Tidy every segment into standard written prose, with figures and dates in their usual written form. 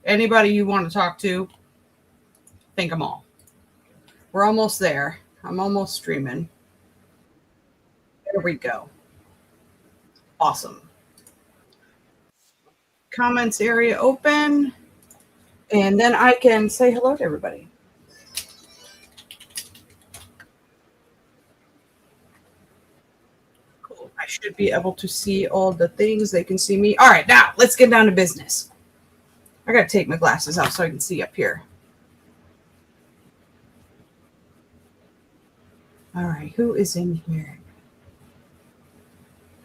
Anybody you want to talk to, thank them all. We're almost there. I'm almost streaming. There we go. Awesome. Comments area open. And then I can say hello to everybody. Cool. I should be able to see all the things. They can see me. All right, now let's get down to business. I got to take my glasses out so I can see up here. All right, who is in here?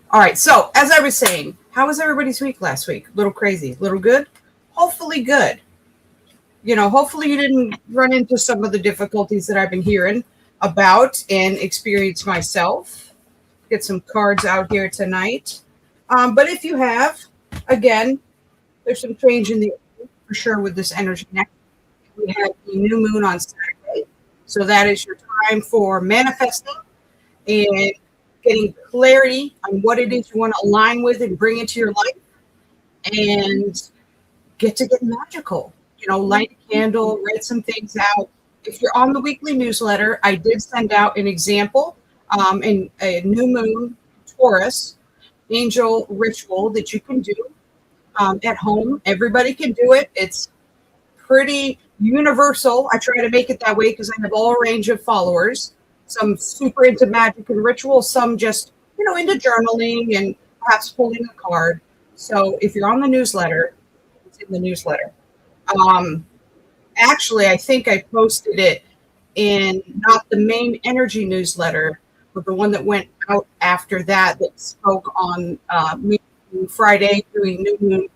All right, so as I was saying, how was everybody's week last week? A little crazy, a little good? Hopefully good. Hopefully you didn't run into some of the difficulties that I've been hearing about and experience myself. Get some cards out here tonight. But if you have, again, there's some change in the for sure with this energy next. We have the new moon on Saturday. So that is your time for manifesting and getting clarity on what it is you want to align with and bring into your life, and get magical. Light a candle, write some things out. If you're on the weekly newsletter, I did send out an example in a new moon Taurus angel ritual that you can do at home. Everybody can do it. It's pretty universal. I try to make it that way because I have all range of followers. Some super into magic and ritual, some just, into journaling and perhaps pulling a card. So if you're on the newsletter, it's in the newsletter. Actually, I think I posted it in not the main energy newsletter, but the one that went out after that spoke on Friday doing new moon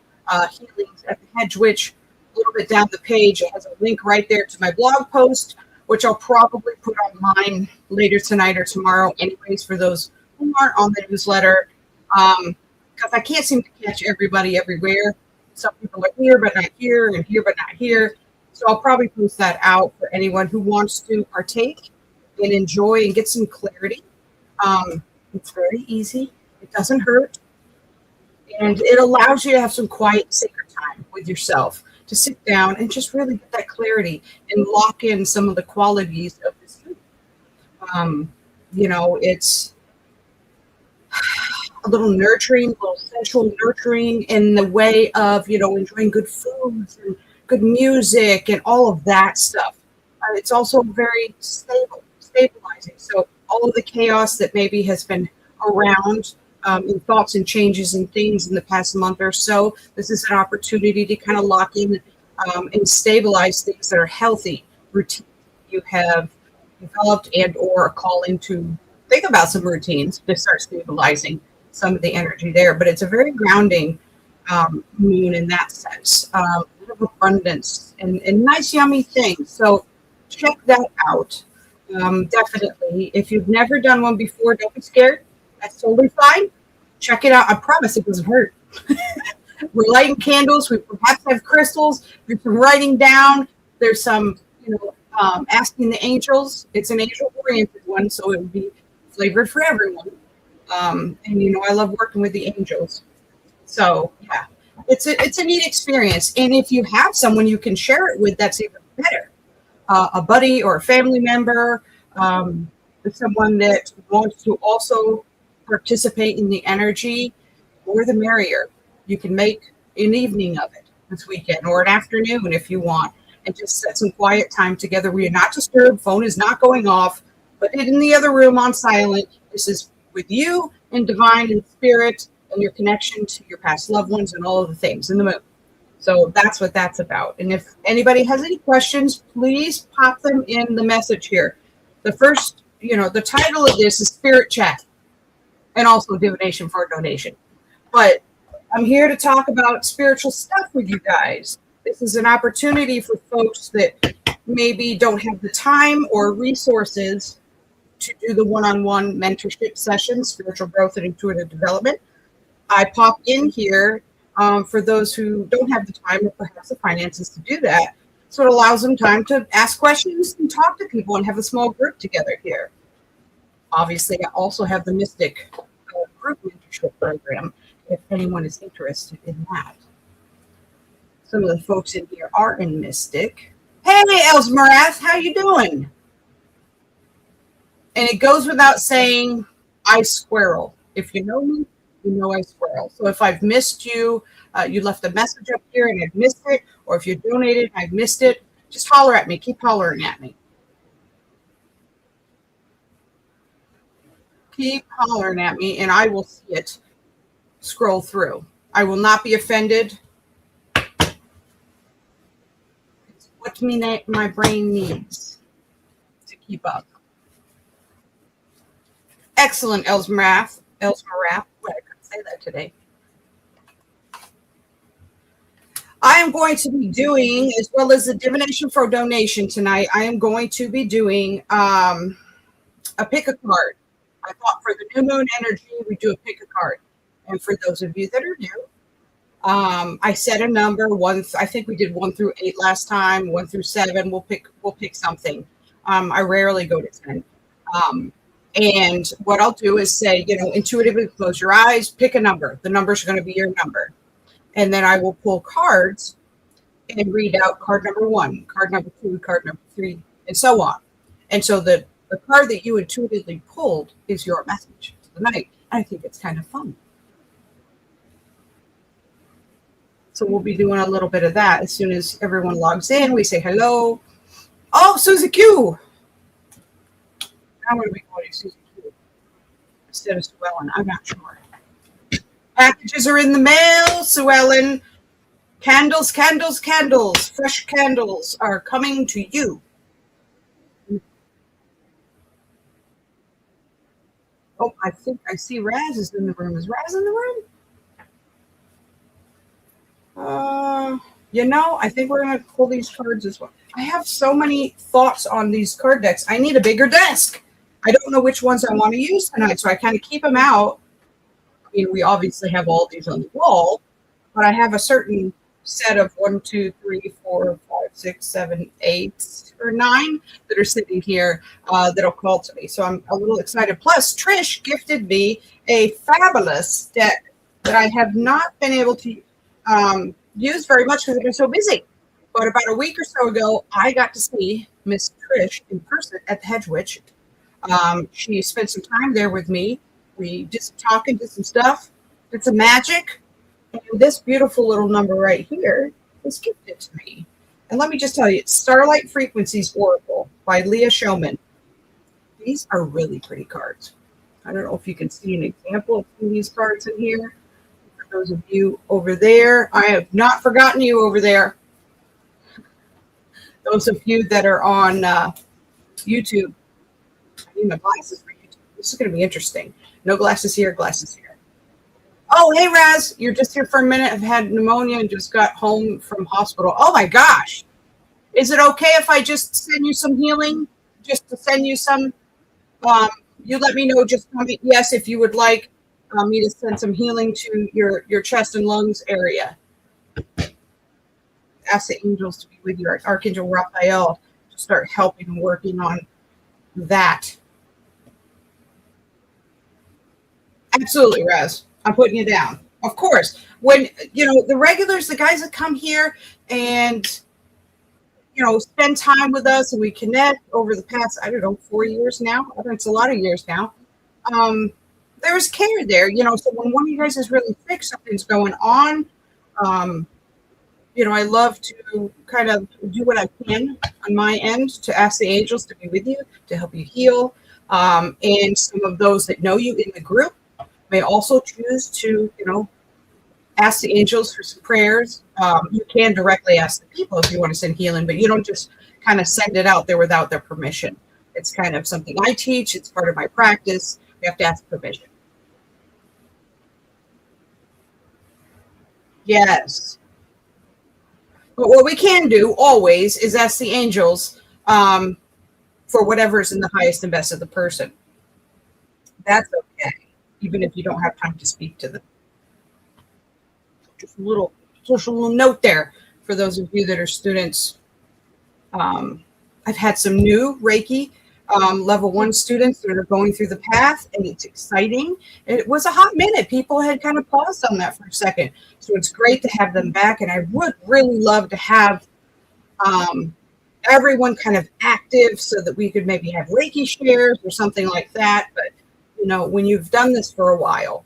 healings at the Hedge Witch. A little bit down the page, it has a link right there to my blog post, which I'll probably put online later tonight or tomorrow anyways for those who aren't on the newsletter, because I can't seem to catch everybody everywhere. Some people are here but not here, and here but not here. So I'll probably post that out for anyone who wants to partake and enjoy and get some clarity. It's very easy. It doesn't hurt. And it allows you to have some quiet, sacred time with yourself to sit down and just really get that clarity and lock in some of the qualities of this food. It's a little nurturing, a little sensual nurturing in the way of, enjoying good foods and good music and all of that stuff. It's also very stabilizing. So all of the chaos that maybe has been around in thoughts and changes and things in the past month or so, this is an opportunity to kind of lock in and stabilize things that are healthy routines you have developed and or call into think about some routines to start stabilizing some of the energy there. But it's a very grounding moon in that sense. Of abundance and nice yummy things. So check that out. Definitely. If you've never done one before, don't be scared. That's totally fine. Check it out. I promise it doesn't hurt. We're lighting candles. We perhaps have crystals. There's some writing down. There's some, asking the angels. It's an angel-oriented one, so it would be flavored for everyone. And I love working with the angels. So yeah, it's a neat experience. And if you have someone you can share it with, that's even better. A buddy or a family member, someone that wants to also participate in the energy, more the merrier. You can make an evening of it this weekend or an afternoon if you want, and just set some quiet time together where you're not disturbed, phone is not going off, but in the other room on silent. This is with you and divine and spirit and your connection to your past loved ones and all of the things in the moon. So that's what that's about. And if anybody has any questions, please pop them in the message here. The first, the title of this is Spirit Chat and also divination for a donation. But I'm here to talk about spiritual stuff with you guys. This is an opportunity for folks that maybe don't have the time or resources to do the one-on-one mentorship sessions, spiritual growth and intuitive development. I pop in here for those who don't have the time or perhaps the finances to do that. So it allows them time to ask questions and talk to people and have a small group together here. Obviously, I also have the Mystic group mentorship program if anyone is interested in that. Some of the folks in here are in Mystic. Hey, Elsmarath, how you doing? And it goes without saying, I squirrel. If you know me, you know I squirrel. So if I've missed you, you left a message up here and I've missed it, or if you donated and I've missed it, just holler at me. Keep hollering at me. Keep hollering at me, and I will see it scroll through. I will not be offended. It's what my brain needs to keep up. Excellent, Elsmarath. Well, I couldn't say that today. I am going to be doing, as well as the divination for donation tonight, I am going to be doing a pick a card. I thought for the new moon energy, we do a pick a card. And for those of you that are new, I set a number. I think we did 1 through 8 last time. 1 through 7. We'll pick something. I rarely go to 10. And what I'll do is say, intuitively close your eyes, pick a number. The number is going to be your number. And then I will pull cards and read out card number 1, card number 2, card number 3, and so on. And so the card that you intuitively pulled is your message for the night. I think it's kind of fun. So we'll be doing a little bit of that as soon as everyone logs in. We say hello. Oh, Susie Q. How would we call you Susie Q instead of Sue Ellen? I'm not sure. Packages are in the mail, Sue Ellen. Candles, candles, candles. Fresh candles are coming to you. Oh, I think I see Raz is in the room. Is Raz in the room? I think we're going to pull these cards as well. I have so many thoughts on these card decks. I need a bigger desk. I don't know which ones I want to use tonight, so I kind of keep them out. I mean, we obviously have all these on the wall, but I have a certain set of 1, 2, 3, 4, 5, 6, 7, 8, or 9 that are sitting here that'll call to me. So I'm a little excited. Plus, Trish gifted me a fabulous deck that I have not been able to use very much because I've been so busy. But about a week or so ago, I got to see Miss Trish in person at the Hedge Witch. She spent some time there with me. We did some talking, did some stuff, did some magic. And this beautiful little number right here was gifted to me. And let me just tell you, it's Starlight Frequencies Oracle by Leah Showman. These are really pretty cards. I don't know if you can see an example of these cards in here. For those of you over there, I have not forgotten you over there. Those of you that are on YouTube, I need my glasses for YouTube. This is going to be interesting. No glasses here, glasses here. Oh, hey, Raz, you're just here for a minute. I've had pneumonia and just got home from hospital. Oh, my gosh. Is it okay if I just send you some healing? Just to send you some? You let me know. Just tell me yes if you would like me to send some healing to your chest and lungs area. Ask the angels to be with you. Archangel Raphael to start helping and working on that. Absolutely, Raz. I'm putting you down. Of course. When, the regulars, the guys that come here and, spend time with us and we connect over the past, 4 years now. I think it's a lot of years now. There's care there, so when one of you guys is really sick, something's going on, I love to kind of do what I can on my end to ask the angels to be with you, to help you heal. And some of those that know you in the group may also choose to, ask the angels for some prayers. You can directly ask the people if you want to send healing, but you don't just kind of send it out there without their permission. It's kind of something I teach. It's part of my practice. We have to ask permission. Yes. But what we can do always is ask the angels for whatever is in the highest and best of the person. That's okay, even if you don't have time to speak to them. Just a little note there for those of you that are students. I've had some new Reiki level 1 students that are going through the path, and it's exciting. It was a hot minute. People had kind of paused on that for a second. So it's great to have them back. And I would really love to have everyone kind of active so that we could maybe have Reiki shares or something like that. But, when you've done this for a while,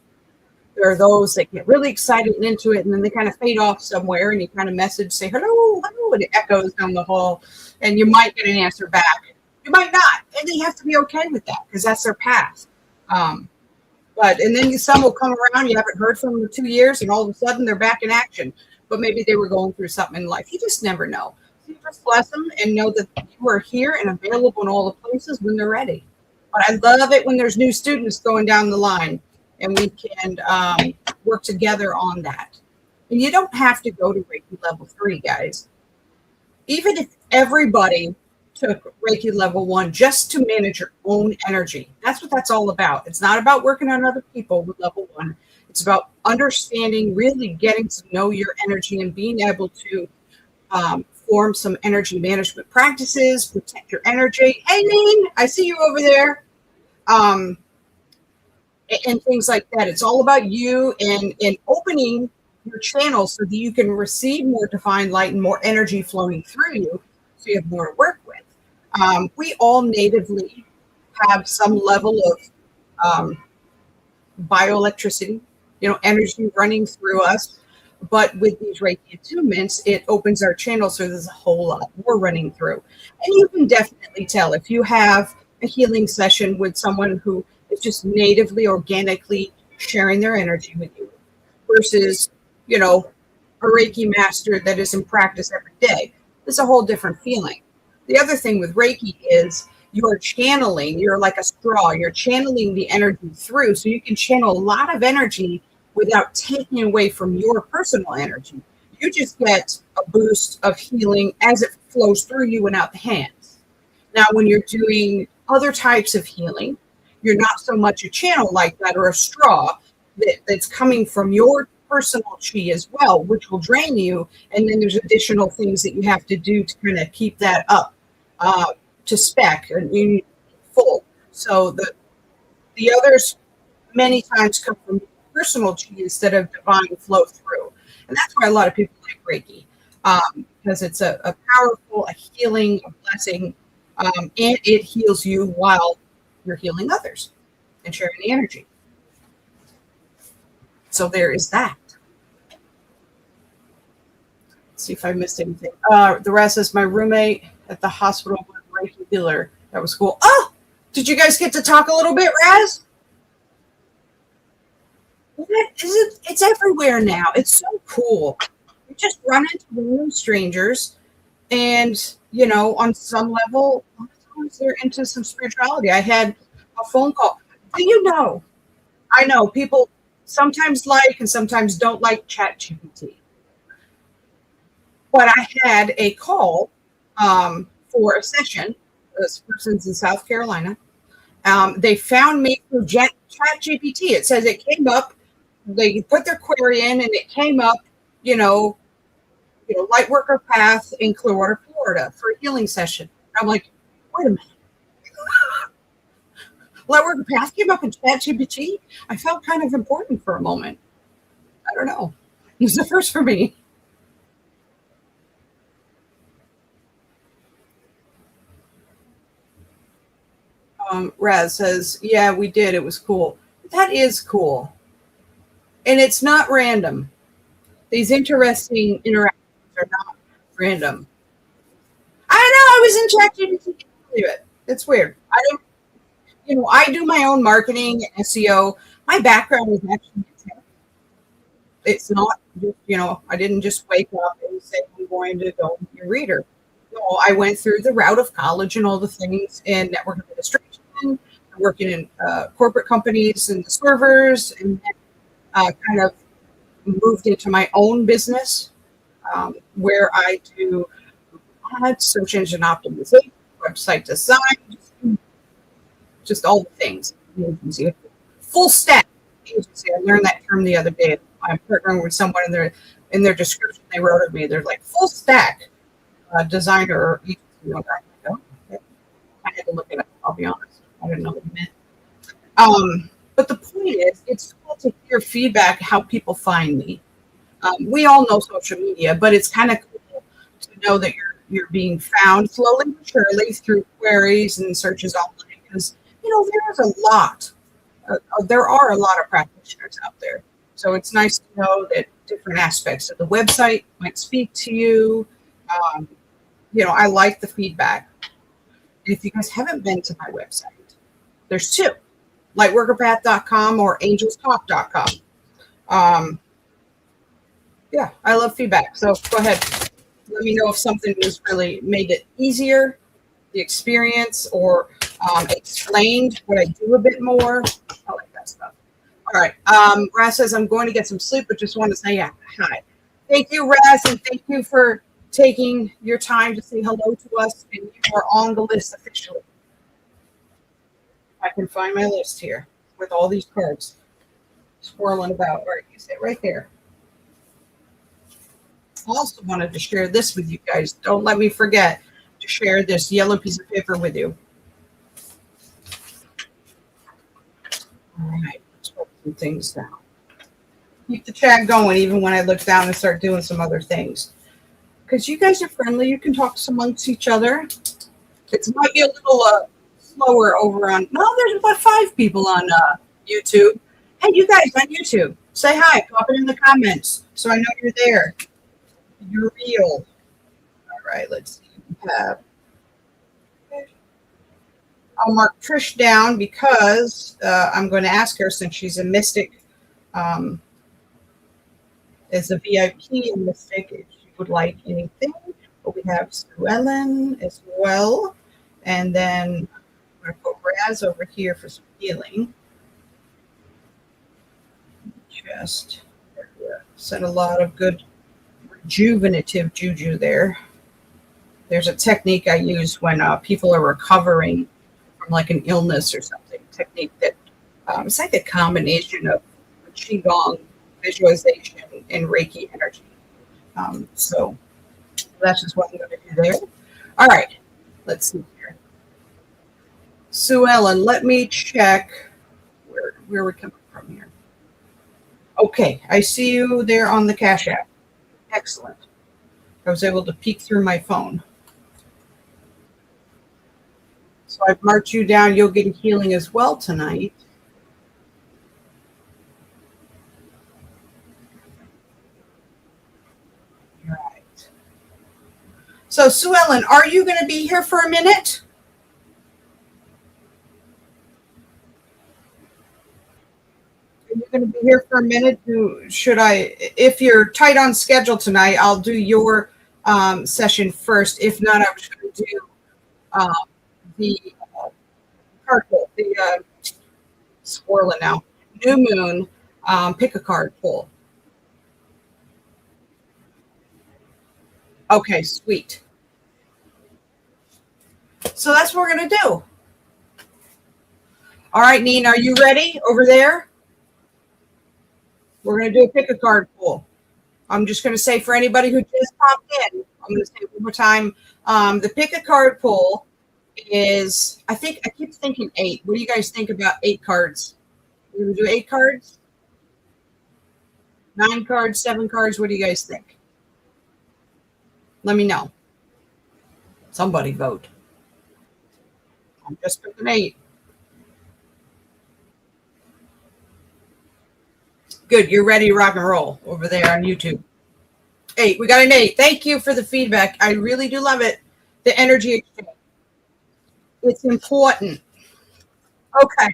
there are those that get really excited and into it, and then they kind of fade off somewhere, and you kind of message, say, hello, hello, and it echoes down the hall, and you might get an answer back. You might not, and they have to be okay with that because that's their path. And then some will come around, you haven't heard from them in 2 years, and all of a sudden they're back in action. But maybe they were going through something in life. You just never know. So you just bless them and know that you are here and available in all the places when they're ready. But I love it when there's new students going down the line, and we can work together on that. And you don't have to go to Reiki level 3, guys. Even if everybody took Reiki level 1 just to manage your own energy, that's what that's all about. It's not about working on other people with level 1. It's about understanding, really getting to know your energy and being able to form some energy management practices, protect your energy. Hey, Neen, I see you over there. And things like that. It's all about you and opening your channel so that you can receive more divine light and more energy flowing through you, so you have more to work with. We all natively have some level of bioelectricity, energy running through us. But with these Reiki attunements, it opens our channel, so there's a whole lot more running through. And you can definitely tell if you have a healing session with someone who is just natively, organically sharing their energy with you versus, a Reiki master that is in practice every day. It's a whole different feeling. The other thing with Reiki is you're channeling, you're like a straw, you're channeling the energy through, so you can channel a lot of energy without taking away from your personal energy. You just get a boost of healing as it flows through you and out the hands. Now, when you're doing other types of healing, you're not so much a channel like that or a straw that's coming from your personal chi as well, which will drain you. And then there's additional things that you have to do to kind of keep that up to spec and full. So the others many times come from personal chi instead of divine flow through. And that's why a lot of people like Reiki, because it's a powerful, a healing, a blessing, and it heals you while you're healing others and sharing the energy. So there is that. Let's see if I missed anything. The rest is my roommate at the hospital with Reiki healer. That was cool. Oh, did you guys get to talk a little bit, Raz? It's everywhere now. It's so cool. You just run into random strangers, and on some level, they're into some spirituality. I had a phone call. I know people sometimes like and sometimes don't like ChatGPT, but I had a call for a session. This person's in South Carolina. They found me through ChatGPT. It says it came up. They put their query in, and it came up. Light worker path in Clearwater, Florida, for a healing session. I'm like, wait a minute. Light worker path came up in ChatGPT. I felt kind of important for a moment. I don't know. It was the first for me. Raz says, yeah, we did. It was cool. That is cool. And it's not random. These interesting interactions are not random. I know, I was in ChatGPT. Can't believe it. It's weird. I do my own marketing, SEO. My background is actually in tech. It's not just, I didn't just wake up and say, I'm going to go be a reader. No, I went through the route of college and all the things in network administration, working in corporate companies and the servers, and then kind of moved into my own business where I do ads, search engine optimization, website design, just all the things. Full stack agency. I learned that term the other day. I'm partnering with someone in their description they wrote of me. They're like full stack designer or agency. I had to look it up. I'll be honest. I didn't know what you meant. But the point is, it's cool to hear feedback, how people find me. We all know social media, but it's kind of cool to know that you're being found slowly but surely through queries and searches online. Because there's a lot. There are a lot of practitioners out there, so it's nice to know that different aspects of the website might speak to you. Um, I like the feedback. And if you guys haven't been to my website, there's two: lightworkerpath.com or angelstalk.com. Yeah, I love feedback. So go ahead. Let me know if something was really made it easier, the experience, or explained what I do a bit more. I like that stuff. All right. Raz says, I'm going to get some sleep, but just want to say hi. Thank you, Raz, and thank you for taking your time to say hello to us. And you are on the list officially. I can find my list here with all these cards swirling about. All right, you sit right there. I also wanted to share this with you guys. Don't let me forget to share this yellow piece of paper with you. All right, let's put some things down. Keep the chat going even when I look down and start doing some other things. Because you guys are friendly. You can talk amongst each other. It might be a little slower over on... No, there's about 5 people on YouTube. Hey, you guys on YouTube, say hi. Pop it in the comments so I know you're there. You're real. All right, let's see. We have... I'll mark Trish down because I'm going to ask her, since she's a mystic, as a VIP in Mystic, if she would like anything. But we have Sue Ellen as well. And then I'm going to put Raz over here for some healing. Just sent a lot of good rejuvenative juju there. There's a technique I use when people are recovering from like an illness or something. Technique that it's like a combination of qigong, visualization, and Reiki energy. So that's just what I'm going to do there. All right, let's see here. Sue Ellen, let me check where we're coming from here. Okay, I see you there on the Cash App. Excellent. I was able to peek through my phone. So I've marked you down. You'll get a healing as well tonight. Right. So Sue Ellen, are you going to be here for a minute? Are you going to be here for a minute? If you're tight on schedule tonight, I'll do your session first. If not, I was going to do the card pull, the swirling now. New moon, pick a card pull. Okay, sweet. So that's what we're going to do. All right, Neen, are you ready over there? We're going to do a pick a card pull. I'm just going to say for anybody who just popped in, I'm going to say it one more time. The pick a card pull is, I keep thinking 8. What do you guys think about 8 cards? We would do 8 cards? 9 cards, 7 cards? What do you guys think? Let me know. Somebody vote. I'm just picking 8. Good. You're ready to rock and roll over there on YouTube. 8. We got an 8. Thank you for the feedback. I really do love it. The energy exchange. It's important. Okay.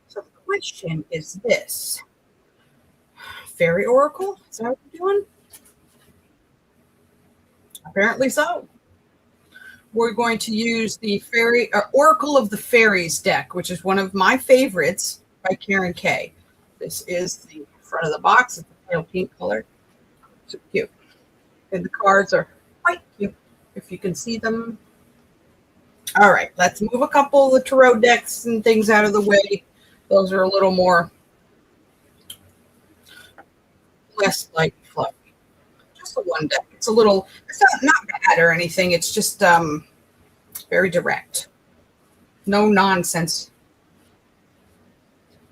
So the question is this. Fairy Oracle? Is that what you're doing? Apparently so. We're going to use the Oracle of the Fairies deck, which is one of my favorites by Karen Kay. This is the front of the box. It's a pale pink color. So cute. And the cards are quite cute, if you can see them. All right, let's move a couple of the tarot decks and things out of the way. Those are a little more less like fluffy. Just the one deck. It's not bad or anything. It's just very direct. No nonsense.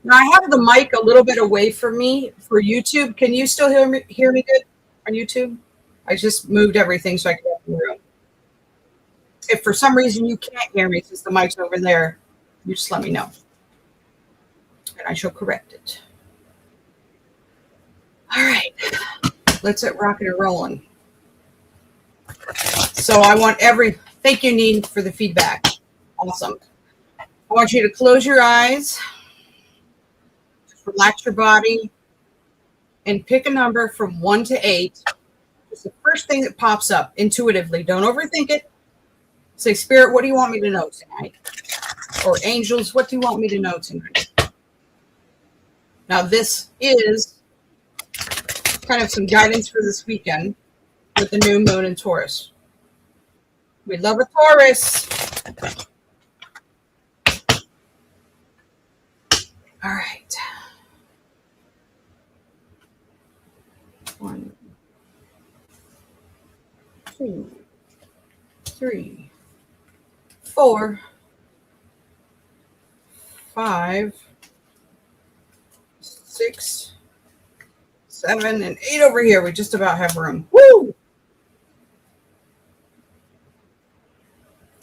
Now I have the mic a little bit away from me for YouTube. Can you still hear me good on YouTube? I just moved everything so I can get in the room. If for some reason you can't hear me since the mic's over there, you just let me know. And I shall correct it. All right. Let's get rocking and rolling. So I want thank you, Neen, for the feedback. Awesome. I want you to close your eyes, relax your body, and pick a number from 1 to 8. It's the first thing that pops up intuitively. Don't overthink it. Say, Spirit, what do you want me to know tonight? Or angels, what do you want me to know tonight? Now, this is kind of some guidance for this weekend with the new moon in Taurus. We love a Taurus. All right. 1, 2, 3, 4, 5, 6, 7, and 8 over here. We just about have room. Woo!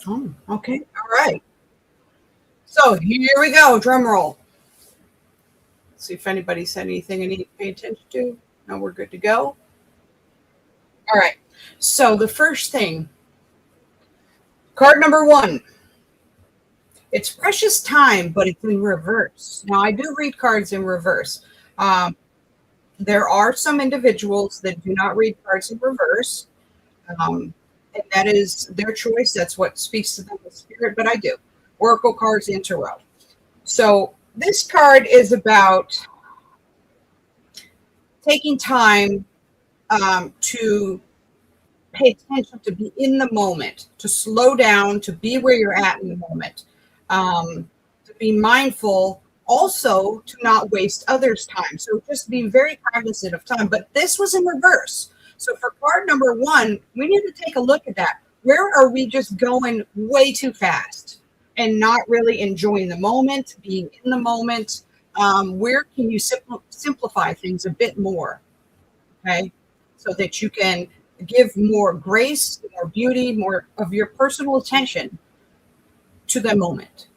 Oh, okay. All right. So here we go. Drum roll. Let's see if anybody said anything I need to pay attention to. No, we're good to go. All right. So the first thing, card number 1. It's precious time, but it's in reverse. Now, I do read cards in reverse. There are some individuals that do not read cards in reverse. And that is their choice. That's what speaks to them with spirit, but I do. Oracle cards and tarot. So this card is about taking time to pay attention, to be in the moment, to slow down, to be where you're at in the moment, to be mindful, also to not waste others' time. So just be very cognizant of time. But this was in reverse. So for card number 1, we need to take a look at that. Where are we just going way too fast and not really enjoying the moment, being in the moment? Where can you simplify things a bit more? Okay, so that you can give more grace, more beauty, more of your personal attention to the moment.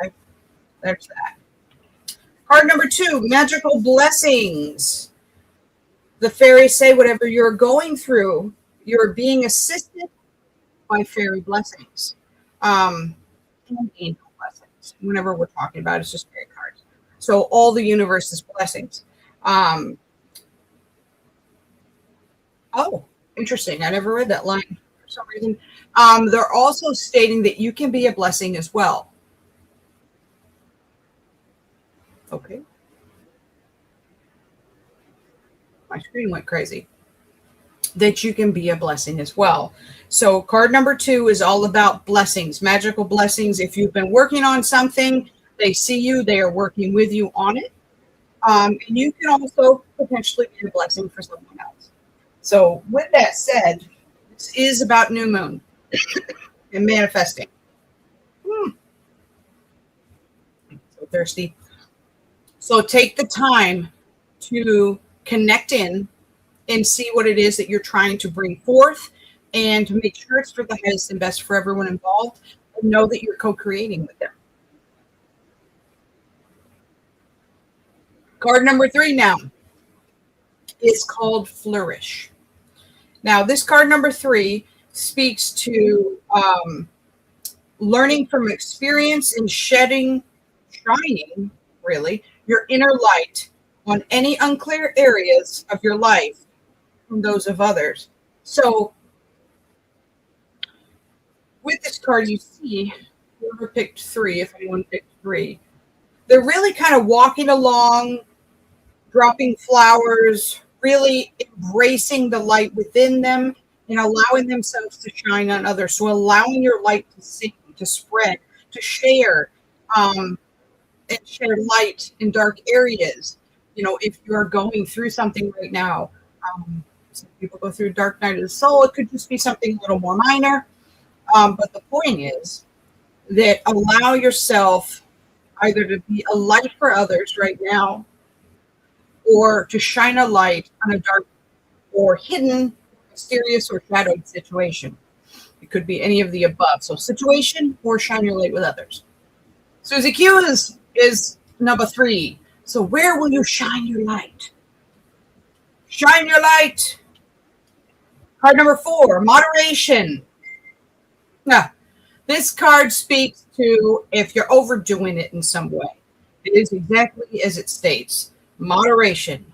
Okay, there's that. Card number 2, magical blessings. The fairies say whatever you're going through, you're being assisted by fairy blessings. And angel blessings. Whenever we're talking about it, it's just fairy cards. So all the universe's blessings. Oh, interesting. I never read that line for some reason. They're also stating that you can be a blessing as well. Okay. My screen went crazy. That you can be a blessing as well. So card number 2 is all about blessings, magical blessings. If you've been working on something, they see you, they are working with you on it. And you can also potentially be a blessing for someone else. So with that said, this is about new moon and manifesting. So thirsty. So take the time to connect in and see what it is that you're trying to bring forth and to make sure it's for the highest and best for everyone involved, and know that you're co-creating with them. Card number 3 now is called Flourish. Now, this card number 3 speaks to learning from experience and shining, really, your inner light on any unclear areas of your life from those of others. So with this card, you see, whoever picked 3, if anyone picked 3, they're really kind of walking along, dropping flowers, really embracing the light within them and allowing themselves to shine on others. So allowing your light to sing, to spread, to share, and share light in dark areas. You know, if you're going through something right now, some people go through dark night of the soul. It could just be something a little more minor. But the point is that allow yourself either to be a light for others right now or to shine a light on a dark or hidden, mysterious, or shadowed situation. It could be any of the above. So situation or shine your light with others. Susie Q is number 3. So where will you shine your light? Shine your light. Card number 4, moderation. Now, this card speaks to if you're overdoing it in some way. It is exactly as it states, moderation,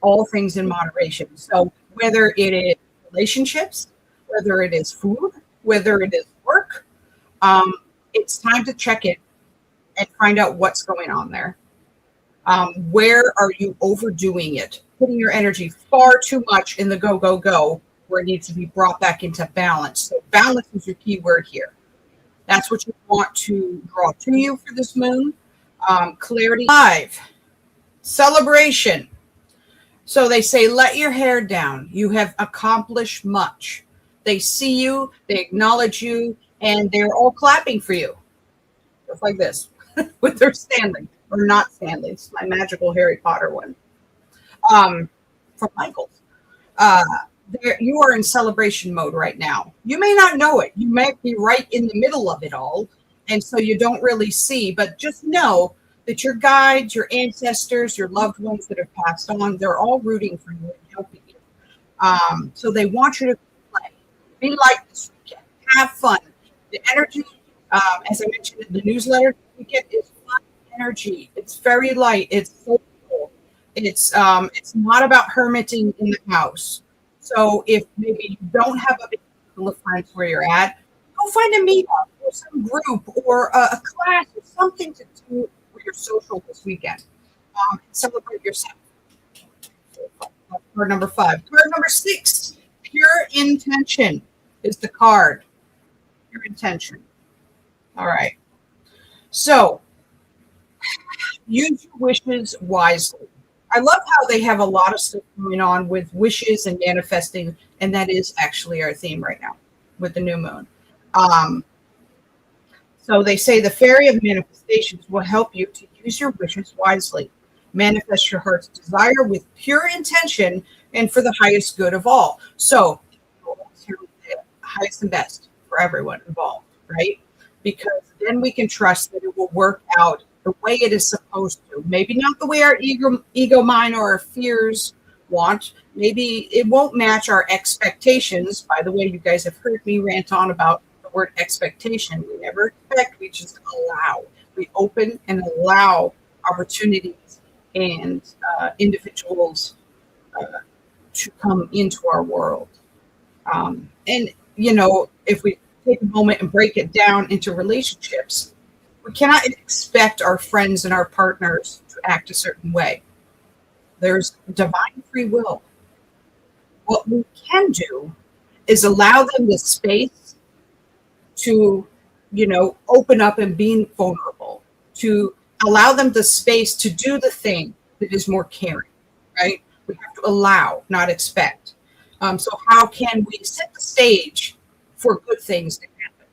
all things in moderation. So whether it is relationships, whether it is food, whether it is work, it's time to check in and find out what's going on there. Where are you overdoing it? Putting your energy far too much in the go, go, go, where it needs to be brought back into balance. So balance is your key word here. That's what you want to draw to you for this moon. Clarity. 5, celebration. So they say, let your hair down. You have accomplished much. They see you, they acknowledge you, and they're all clapping for you. Just like this, with their Stanley, or not Stanley. It's my magical Harry Potter one. From Michael's. You are in celebration mode right now. You may not know it. You might be right in the middle of it all, and so you don't really see, but just know that your guides, your ancestors, your loved ones that have passed on, they're all rooting for you and helping you. So they want you to play. Be light this weekend. Have fun. The energy, as I mentioned in the newsletter, this weekend is fun energy. It's very light. It's soulful. It's not about hermiting in the house. So if maybe you don't have a big circle of friends where you're at, go find a meetup or some group or a class or something to do with your social this weekend. Celebrate yourself. Card number 5. Card number 6, pure intention is the card. Pure intention. All right. So use your wishes wisely. I love how they have a lot of stuff going on with wishes and manifesting, and that is actually our theme right now with the new moon. So they say the fairy of manifestations will help you to use your wishes wisely. Manifest your heart's desire with pure intention and for the highest good of all. So the highest and best for everyone involved, right? Because then we can trust that it will work out the way it is supposed to. Maybe not the way our ego mind or our fears want. Maybe it won't match our expectations. By the way, you guys have heard me rant on about the word expectation. We never expect, we just allow. We open and allow opportunities and individuals to come into our world. And, if we take a moment and break it down into relationships, we cannot expect our friends and our partners to act a certain way. There's divine free will. What we can do is allow them the space to, open up and be vulnerable, to allow them the space to do the thing that is more caring, right? We have to allow, not expect. So how can we set the stage for good things to happen?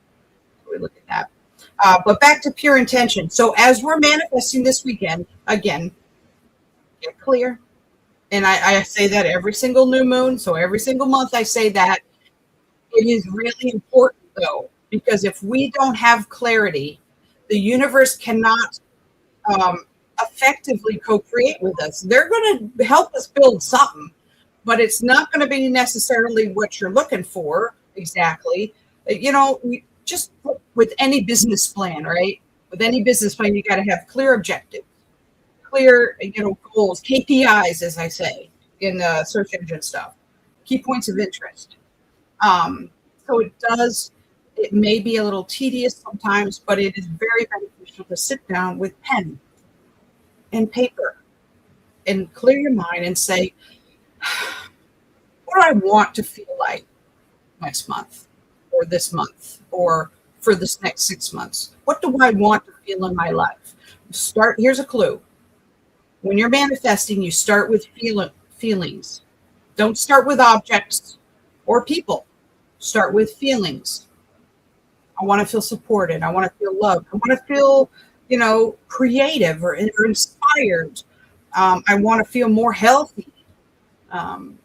We look at that. But back to pure intention. So as we're manifesting this weekend, again, get clear. And I say that every single new moon. So every single month I say that. It is really important, though, because if we don't have clarity, the universe cannot effectively co-create with us. They're going to help us build something, but it's not going to be necessarily what you're looking for exactly. We just with any business plan, right? With any business plan, you got to have clear objectives, clear, goals, KPIs, as I say in search engine stuff, key points of interest. So it may be a little tedious sometimes, but it is very beneficial to sit down with pen and paper and clear your mind and say, what do I want to feel like next month or this month or for this next 6 months? What do I want to feel in my life? Here's a clue. When you're manifesting, you start with feelings. Don't start with objects or people. Start with feelings. I want to feel supported. I want to feel loved. I want to feel, creative or inspired. I want to feel more healthy. Um,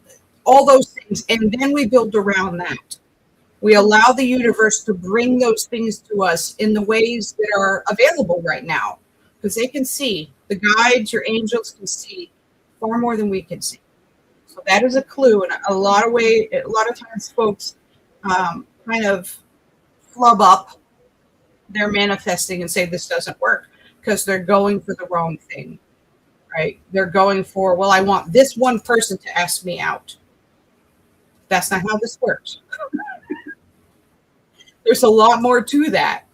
all those things. And then we build around that. We allow the universe to bring those things to us in the ways that are available right now, because they can see, the guides, your angels can see far more than we can see. So that is a clue. And a lot of times folks kind of flub up their manifesting and say this doesn't work because they're going for the wrong thing, right? They're going for, well, I want this one person to ask me out. That's not how this works. There's a lot more to that.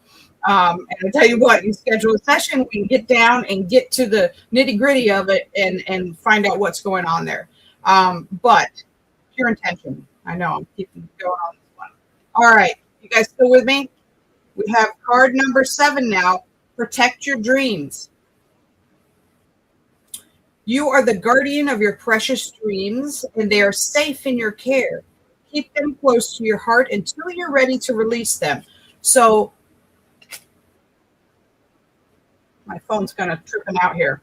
And I tell you what, you schedule a session, we can get down and get to the nitty gritty of it and find out what's going on there. But pure intention. I know I'm keeping going on this one. All right. You guys still with me? We have card number 7 now. Protect your dreams. You are the guardian of your precious dreams, and they are safe in your care. Keep them close to your heart until you're ready to release them. So my phone's kind of tripping out here.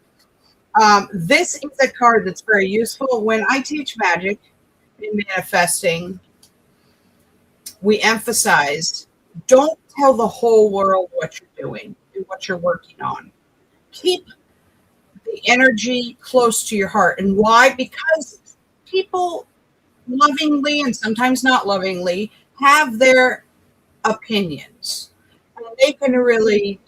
This is a card that's very useful. When I teach magic in manifesting, we emphasize, don't tell the whole world what you're doing and what you're working on. Keep the energy close to your heart. And why? Because people lovingly and sometimes not lovingly have their opinions. And they can really,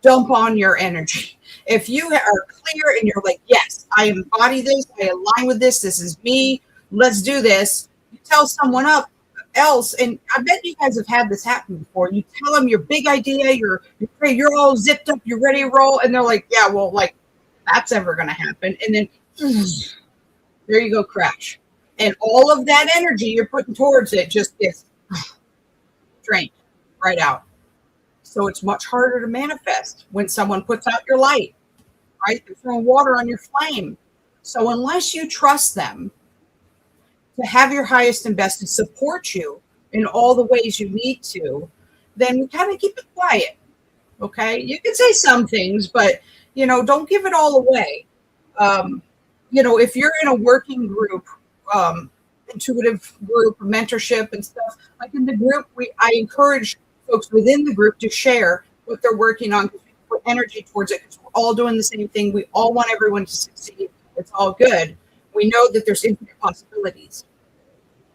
dump on your energy. If you are clear and you're like, yes, I embody this, I align with this, this is me, let's do this. You tell someone else, and I bet you guys have had this happen before. You tell them your big idea, you're all zipped up, you're ready to roll, and they're like, yeah, well, like that's ever going to happen. And then there you go, crash. And all of that energy you're putting towards it just gets drained right out. So it's much harder to manifest when someone puts out your light, right? They're throwing water on your flame. So unless you trust them to have your highest and best and support you in all the ways you need to, then we kind of keep it quiet, okay? You can say some things, but, don't give it all away. If you're in a working group, intuitive group, mentorship and stuff, like in the group, I encourage folks within the group to share what they're working on, because we put energy towards it, because we're all doing the same thing. We all want everyone to succeed. It's all good. We know that there's infinite possibilities,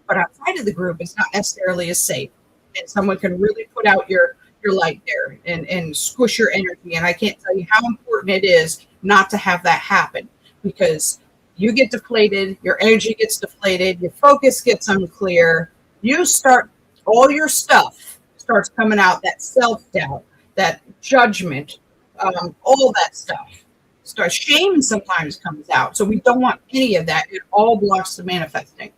but outside of the group, it's not necessarily as safe. And someone can really put out your light there and squish your energy. And I can't tell you how important it is not to have that happen, because you get deflated, your energy gets deflated, your focus gets unclear. All your stuff starts coming out, that self-doubt, that judgment, all that stuff. Shame sometimes comes out. So we don't want any of that. It all blocks the manifesting.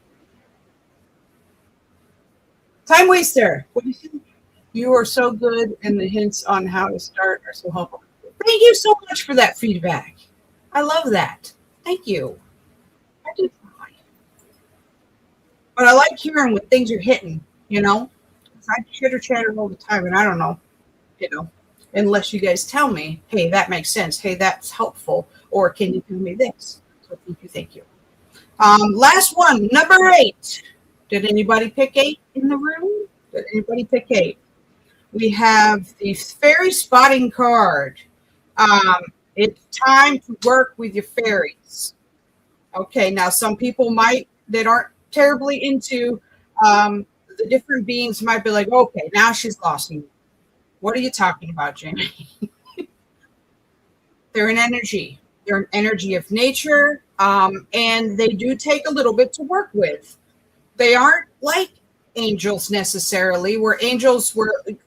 Time waster. What do you think? You are so good, and the hints on how to start are so helpful. Thank you so much for that feedback. I love that. Thank you. I do try. But I like hearing when things are hitting, I chitter chatter all the time, and I don't know, unless you guys tell me, hey, that makes sense. Hey, that's helpful. Or can you tell me this? So thank you. Last one, number 8. Did anybody pick 8 in the room? Did anybody pick 8? We have the fairy spotting card. It's time to work with your fairies. Okay, now some people that aren't terribly into the different beings might be like, okay, now she's lost me. What are you talking about, Jamie? They're an energy. They're an energy of nature, and they do take a little bit to work with. They aren't like angels necessarily, where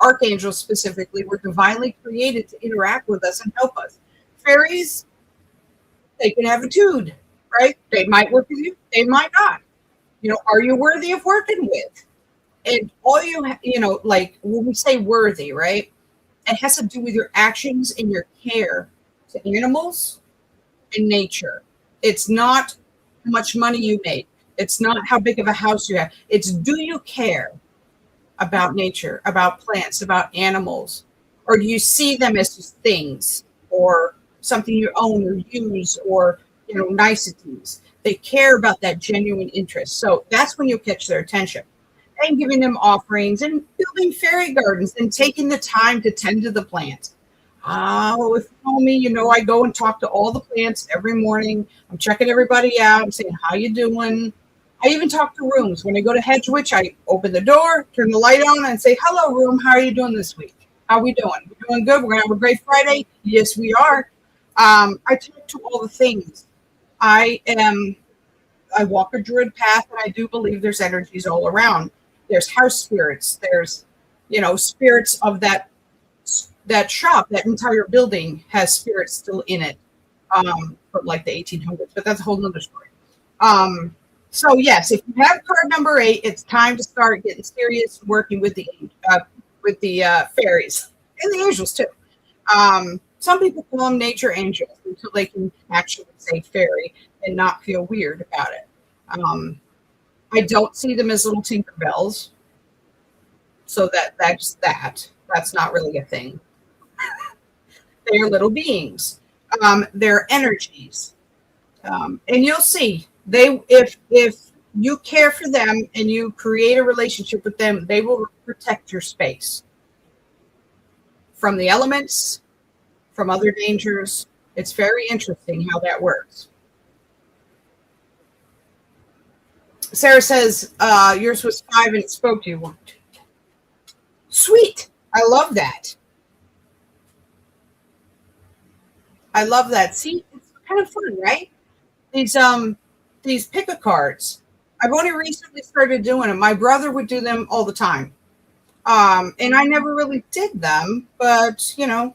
archangels specifically, were divinely created to interact with us and help us. Fairies, they can have a attitude, right? They might work with you. They might not. Are you worthy of working with? And all like when we say worthy, right? It has to do with your actions and your care to animals and nature. It's not how much money you make. It's not how big of a house you have. It's, do you care about nature, about plants, about animals? Or do you see them as just things or something you own or use or, niceties? They care about that genuine interest. So that's when you'll catch their attention. And giving them offerings and building fairy gardens and taking the time to tend to the plants. Oh, if you know me, I go and talk to all the plants every morning. I'm checking everybody out. I'm saying, how you doing? I even talk to rooms. When I go to Hedgewich, I open the door, turn the light on, and say, hello, room. How are you doing this week? How are we doing? We're doing good. We're going to have a great Friday. Yes, we are. I talk to all the things. I walk a druid path, and I do believe there's energies all around. There's house spirits. There's, spirits of that shop. That entire building has spirits still in it, from like the 1800s. But that's a whole nother story. So yes, if you have card number 8, it's time to start getting serious, working with the fairies and the angels too. Some people call them nature angels until they can actually say fairy and not feel weird about it. I don't see them as little Tinkerbells, so that's not really a thing. They are little beings. They're energies, and you'll see if you care for them and you create a relationship with them, they will protect your space from the elements, from other dangers. It's very interesting how that works. Sarah says, yours was 5 and it spoke to you. Sweet. I love that. I love that. See, it's kind of fun, right? These pick-a-cards. I've only recently started doing them. My brother would do them all the time. And I never really did them, but, I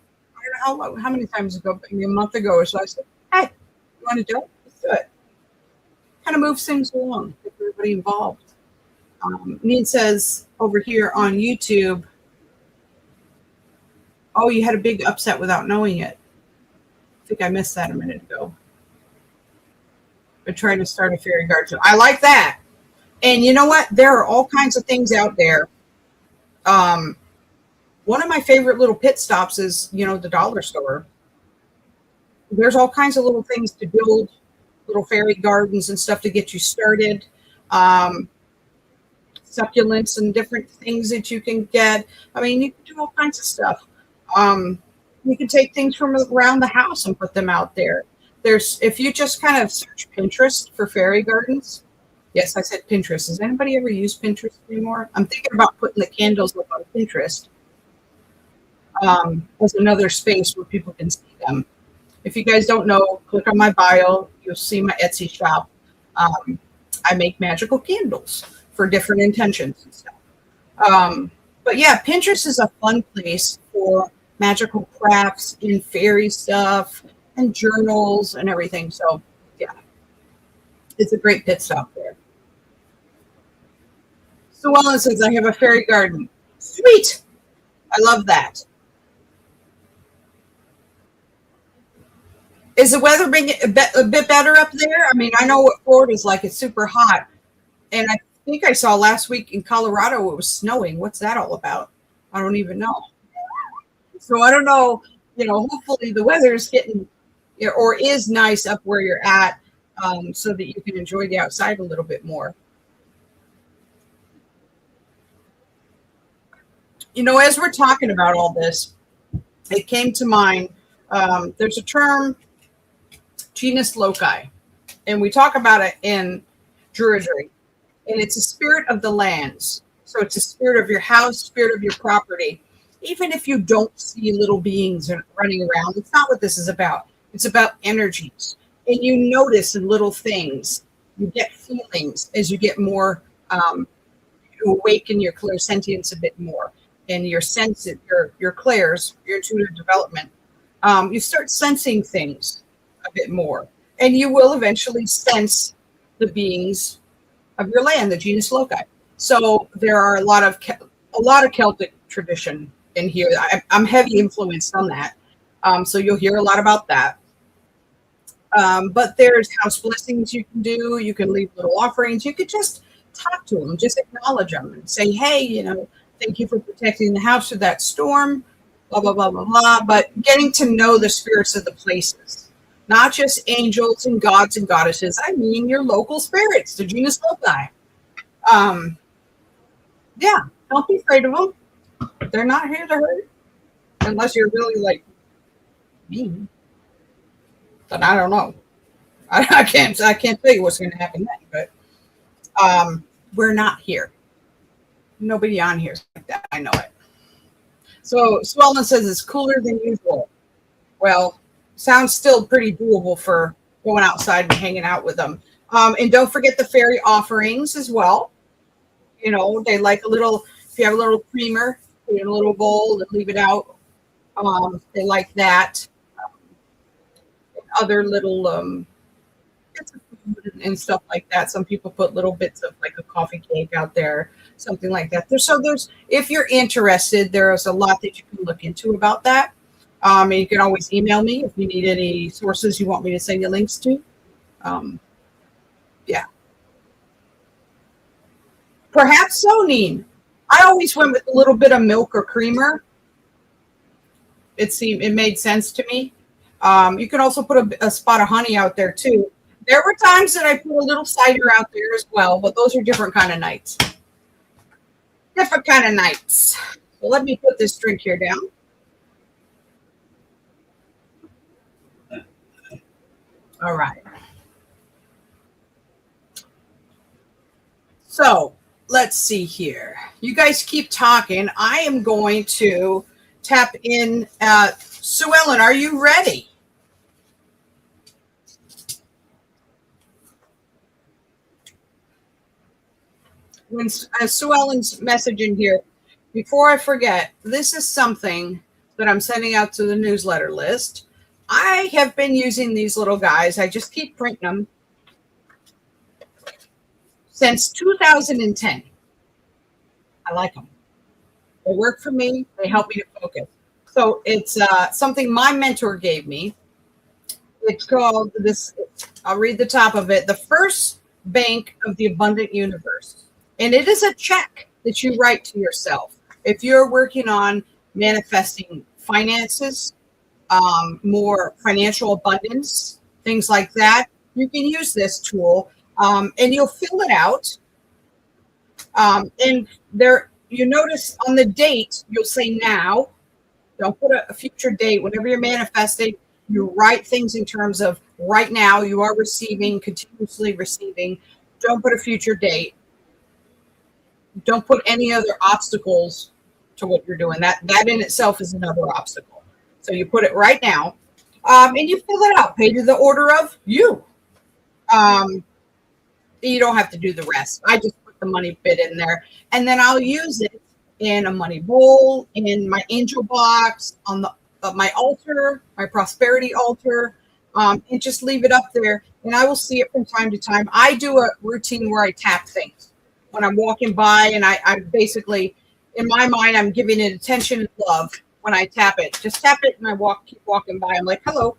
don't know how many times ago, maybe a month ago or so, I said, hey, you want to do it? Let's do it. Kind of moves things along, get everybody involved. Neen says over here on YouTube, oh, you had a big upset without knowing it. I think I missed that a minute ago. But trying to start a fairy garden. I like that. And you know what? There are all kinds of things out there. One of my favorite little pit stops is, the dollar store. There's all kinds of little things to build, little fairy gardens and stuff to get you started. Succulents and different things that you can get. I mean, you can do all kinds of stuff. You can take things from around the house and put them out there. If you just kind of search Pinterest for fairy gardens. Yes, I said Pinterest. Does anybody ever use Pinterest anymore? I'm thinking about putting the candles up on Pinterest as another space where people can see them. If you guys don't know, click on my bio. You'll see my Etsy shop. I make magical candles for different intentions and stuff. But yeah, Pinterest is a fun place for magical crafts and fairy stuff and journals and everything. So yeah, it's a great pit stop there. So Ellen says, I have a fairy garden. Sweet. I love that. Is the weather a bit better up there? I mean, I know what Florida's like. It's super hot. And I think I saw last week in Colorado it was snowing. What's that all about? I don't even know. So I don't know, hopefully the weather is getting or is nice up where you're at, so that you can enjoy the outside a little bit more. As we're talking about all this, it came to mind, there's a term, genus loci, and we talk about it in Druidry, and it's a spirit of the lands. So it's a spirit of your house, spirit of your property. Even if you don't see little beings running around, it's not what this is about. It's about energies. And you notice in little things, you get feelings as you get more, you awaken your clairsentience a bit more. And your sense, your clairs, your intuitive development, you start sensing things a bit more. And you will eventually sense the beings of your land, the genus loci. So there are a lot of Celtic tradition in here. I'm heavy influenced on that. So you'll hear a lot about that. But there's house blessings you can do. You can leave little offerings. You could just talk to them, just acknowledge them and say, hey, Thank you for protecting the house through that storm, blah, blah, blah, blah, blah. But getting to know the spirits of the places, not just angels and gods and goddesses. I mean your local spirits, the genus loci. Yeah, don't be afraid of them. They're not here to hurt unless you're really like mean. But I don't know. I can't tell you what's going to happen next. But we're not here. Nobody on here is like that. I know it. So Swellen says it's cooler than usual. Well, sounds still pretty doable for going outside and hanging out with them. And don't forget the fairy offerings as well. You know, they like a little, if you have a little creamer, put it in a little bowl and leave it out. They like that. Other little bits of food and stuff like that. Some people put little bits of like a coffee cake out there, something like that. There's, if you're interested, there's a lot that you can look into about that. And you can always email me if you need any sources you want me to send you links to. Yeah. Perhaps so, Neen. I always went with a little bit of milk or creamer. It made sense to me. You can also put a spot of honey out there too. There were times that I put a little cider out there as well, but those are different kind of nights. Different kind of nights. So let me put this drink here down. All right. So let's see here. You guys keep talking. I am going to tap in. Sue Ellen, are you ready? When Sue Ellen's messaging here, before I forget, this is something that I'm sending out to the newsletter list. I have been using these little guys. I just keep printing them since 2010. I like them. They work for me. They help me to focus. So it's something my mentor gave me. It's called this. I'll read the top of it. The First Bank of the Abundant Universe. And it is a check that you write to yourself. If you're working on manifesting finances, more financial abundance, things like that, you can use this tool and you'll fill it out. And there, you notice on the date, you'll say now. Don't put a future date. Whenever you're manifesting, you write things in terms of right now, you are receiving, continuously receiving. Don't put a future date. Don't put any other obstacles to what you're doing. That in itself is another obstacle. So you put it right now, and you fill it out. Pay to the order of you. You don't have to do the rest. I just put the money bit in there, and then I'll use it in a money bowl, in my angel box, on the my altar, my prosperity altar, and just leave it up there. And I will see it from time to time. I do a routine where I tap things when I'm walking by, and I basically, in my mind, I'm giving it attention and love when I tap it. Just tap it, and I keep walking by. I'm like, hello,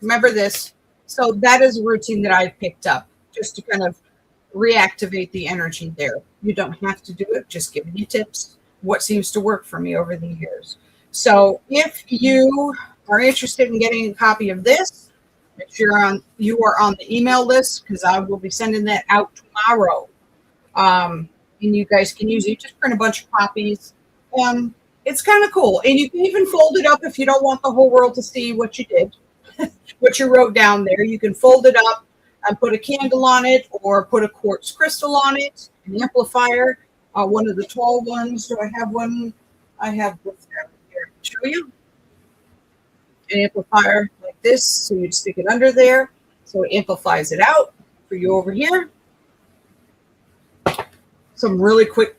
remember this. So that is a routine that I've picked up just to kind of reactivate the energy there. You don't have to do it, just giving you tips, what seems to work for me over the years. So if you are interested in getting a copy of this, make sure you are on the email list, because I will be sending that out tomorrow. And you guys can use it. Just print a bunch of copies. It's kind of cool. And you can even fold it up if you don't want the whole world to see what you did, what you wrote down there. You can fold it up and put a candle on it, or put a quartz crystal on it, an amplifier, one of the tall ones. Do I have one? I have this down here to show you. An amplifier like this. So you'd stick it under there. So it amplifies it out for you over here. Some really quick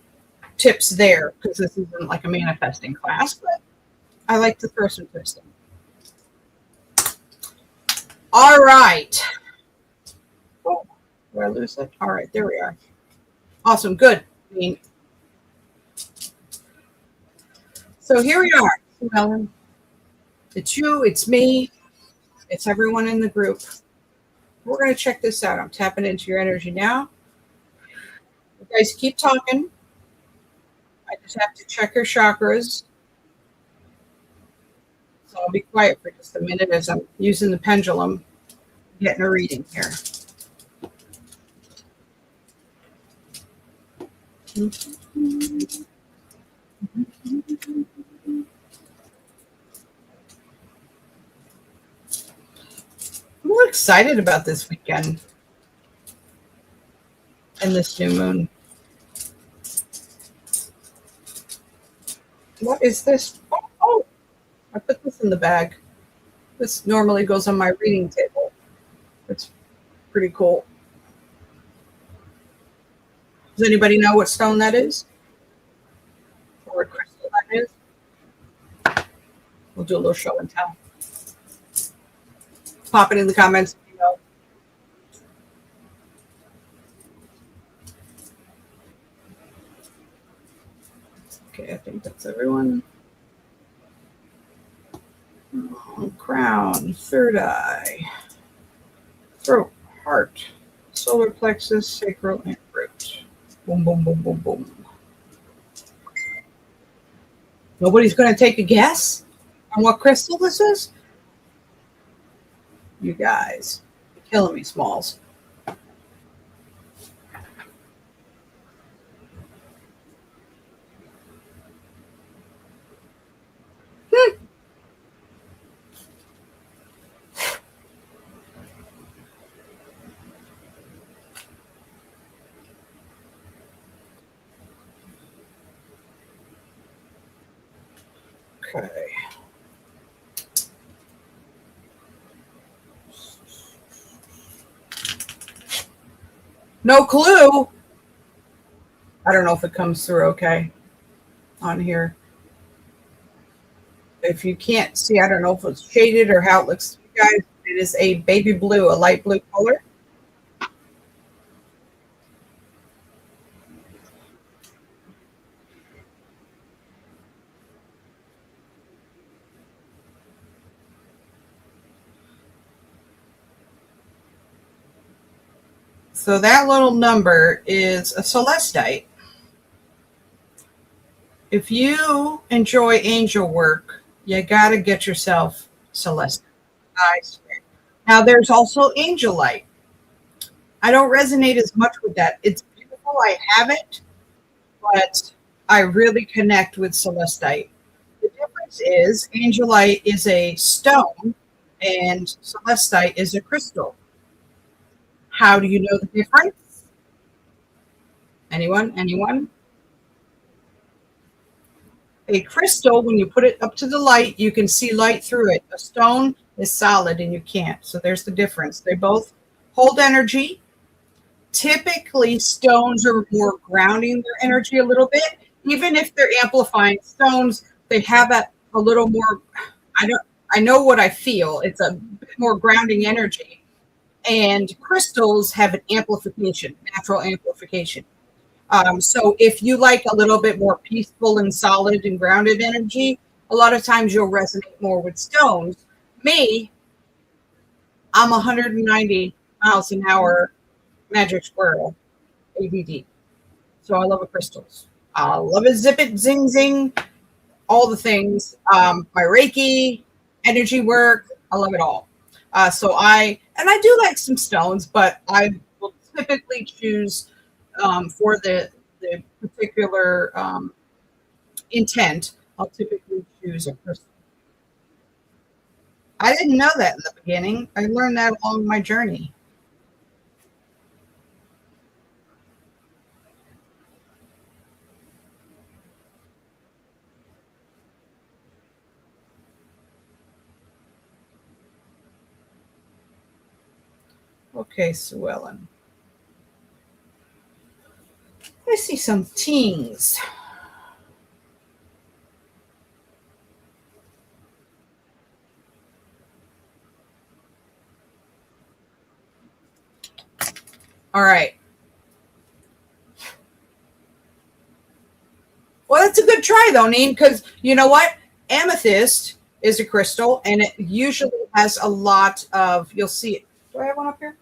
tips there, because this isn't like a manifesting class, but I like to throw some tips in. All right. Oh, did I lose it? All right, there we are. Awesome, good. So here we are. Well, it's you, it's me, it's everyone in the group. We're going to check this out. I'm tapping into your energy now. You guys keep talking. I just have to check her chakras. So I'll be quiet for just a minute as I'm using the pendulum, getting a reading here. I'm really excited about this weekend and this new moon. What is this? Oh, I put this in the bag. This normally goes on my reading table. It's pretty cool. Does anybody know what stone that is? Or what crystal that is? We'll do a little show and tell. Pop it in the comments if you know. Okay, I think that's everyone. Oh, crown, third eye, throat, heart, solar plexus, sacral, and root. Boom, boom, boom, boom, boom. Nobody's going to take a guess on what crystal this is? You guys, you're killing me, Smalls. Okay. No clue. I don't know if it comes through okay on here. If you can't see, I don't know if it's shaded or how it looks to you guys. It is a baby blue, a light blue color. So that little number is a celestite. If you enjoy angel work, you got to get yourself celestite. I swear. Now, there's also angelite. I don't resonate as much with that. It's beautiful. I have it, but I really connect with celestite. The difference is angelite is a stone and celestite is a crystal. How do you know the difference? Anyone? Anyone? A crystal, when you put it up to the light, you can see light through it. A stone is solid and you can't. So there's the difference. They both hold energy. Typically, stones are more grounding their energy a little bit. Even if they're amplifying stones, they have a little more. I know what I feel. It's a bit more grounding energy. And crystals have an amplification, natural amplification. So if you like a little bit more peaceful and solid and grounded energy, a lot of times you'll resonate more with stones. Me, I'm 190 miles an hour magic squirrel, ADD. So I love the crystals. I love it, zip it, zing, zing, all the things. My Reiki, energy work, I love it all. And I do like some stones, but I will typically choose for the particular intent. I'll typically choose a crystal. I didn't know that in the beginning. I learned that along my journey. Okay, Sue Ellen. I see some teens. All right. Well, that's a good try, though, Neen, because you know what? Amethyst is a crystal, and it usually has a lot of, you'll see it. Do I have one up here?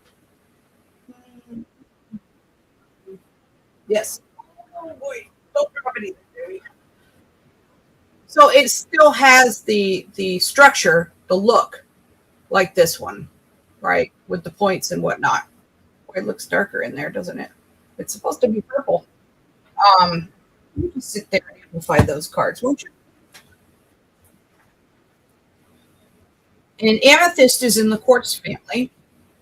Yes. Oh, boy. Don't drop it either, baby. So it still has the structure, the look like this one, right? With the points and whatnot. It looks darker in there, doesn't it? It's supposed to be purple. You can sit there and amplify those cards, won't you? And amethyst is in the quartz family.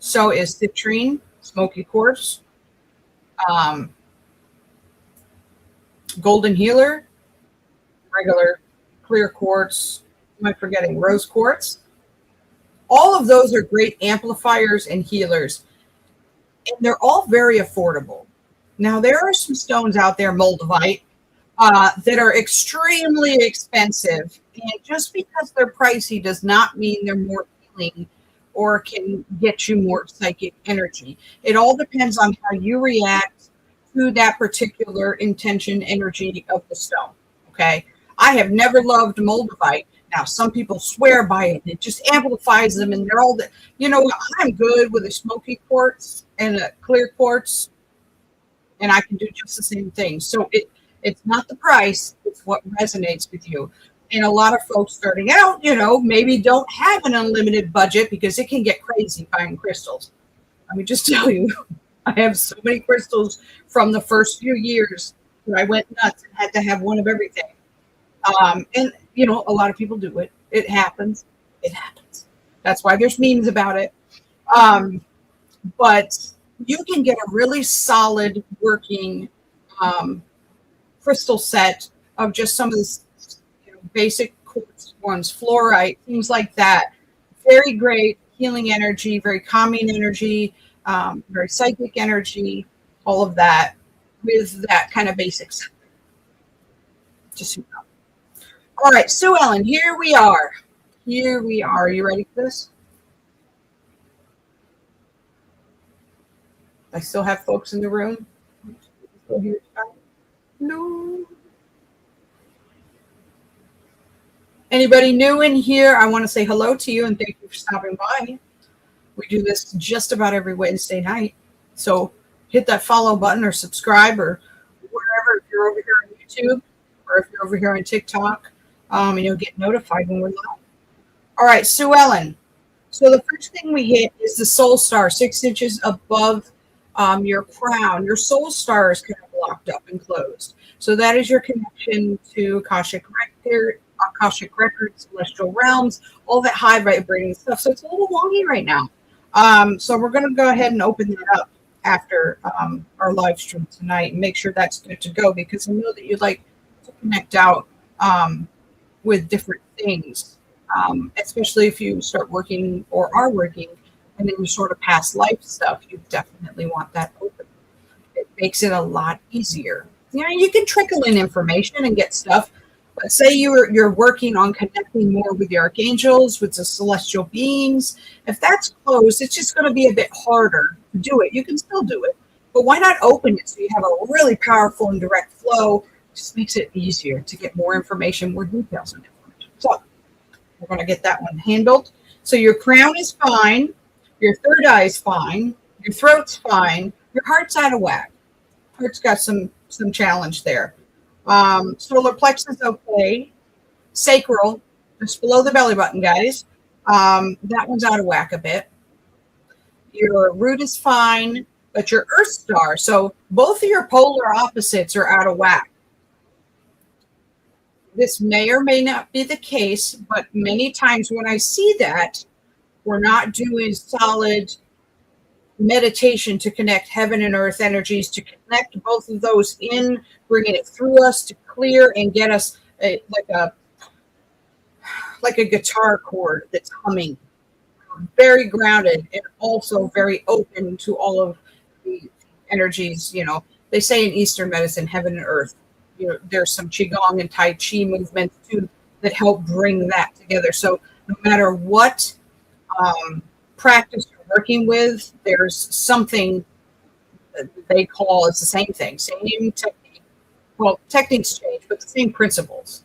So is citrine, smoky quartz, um, golden healer, regular clear quartz. Am I forgetting rose quartz? All of those are great amplifiers and healers, and they're all very affordable. Now, there are some stones out there, moldavite, that are extremely expensive. And just because they're pricey does not mean they're more healing or can get you more psychic energy. It all depends on how you react to that particular intention energy of the stone. Okay. I have never loved moldavite. Now, some people swear by it. It just amplifies them, and they're all the, I'm good with a smoky quartz and a clear quartz, and I can do just the same thing. So it's not the price, it's what resonates with you. And a lot of folks starting out, maybe don't have an unlimited budget because it can get crazy buying crystals. Let me just tell you, I have so many crystals from the first few years where I went nuts and had to have one of everything. And a lot of people do it. It happens. It happens. That's why there's memes about it. But you can get a really solid working crystal set of just some of the basic quartz ones, fluorite, things like that. Very great healing energy, very calming energy, very psychic energy, all of that with that kind of basic set. Just so you know. All right, Sue Ellen, here we are. Here we are. Are you ready for this? I still have folks in the room. Still here? No. Anybody new in here? I want to say hello to you and thank you for stopping by. We do this just about every Wednesday night. So hit that follow button or subscribe or wherever, if you're over here on YouTube or if you're over here on TikTok. And you'll get notified when we're live. All right, Sue Ellen. So the first thing we hit is the soul star, 6 inches above your crown. Your soul star is kind of locked up and closed. So that is your connection to Akashic records, celestial realms, all that high vibrating stuff. So it's a little wonky right now. So we're going to go ahead and open that up after our live stream tonight and make sure that's good to go, because I know that you'd like to connect out with different things, especially if you start working or are working and then you sort of past life stuff, you definitely want that open. It makes it a lot easier. You can trickle in information and get stuff, but say you're working on connecting more with the archangels, with the celestial beings. If that's closed, it's just going to be a bit harder to do it. You can still do it, but why not open it so you have a really powerful and direct flow? Just makes it easier to get more information, more details on information. So we're going to get that one handled. So your crown is fine. Your third eye is fine. Your throat's fine. Your heart's out of whack. Heart's got some challenge there. Solar plexus okay. Sacral, just below the belly button, guys. That one's out of whack a bit. Your root is fine, but your earth star, so both of your polar opposites are out of whack. This may or may not be the case, but many times when I see that, we're not doing solid meditation to connect heaven and earth energies, to connect both of those in, bringing it through us to clear and get us like a guitar chord that's humming, very grounded and also very open to all of the energies. They say in Eastern medicine, heaven and earth. There's some Qigong and Tai Chi movements too that help bring that together. So no matter what practice you're working with, there's something that they call, it's the same thing, same technique. Well, techniques change, but the same principles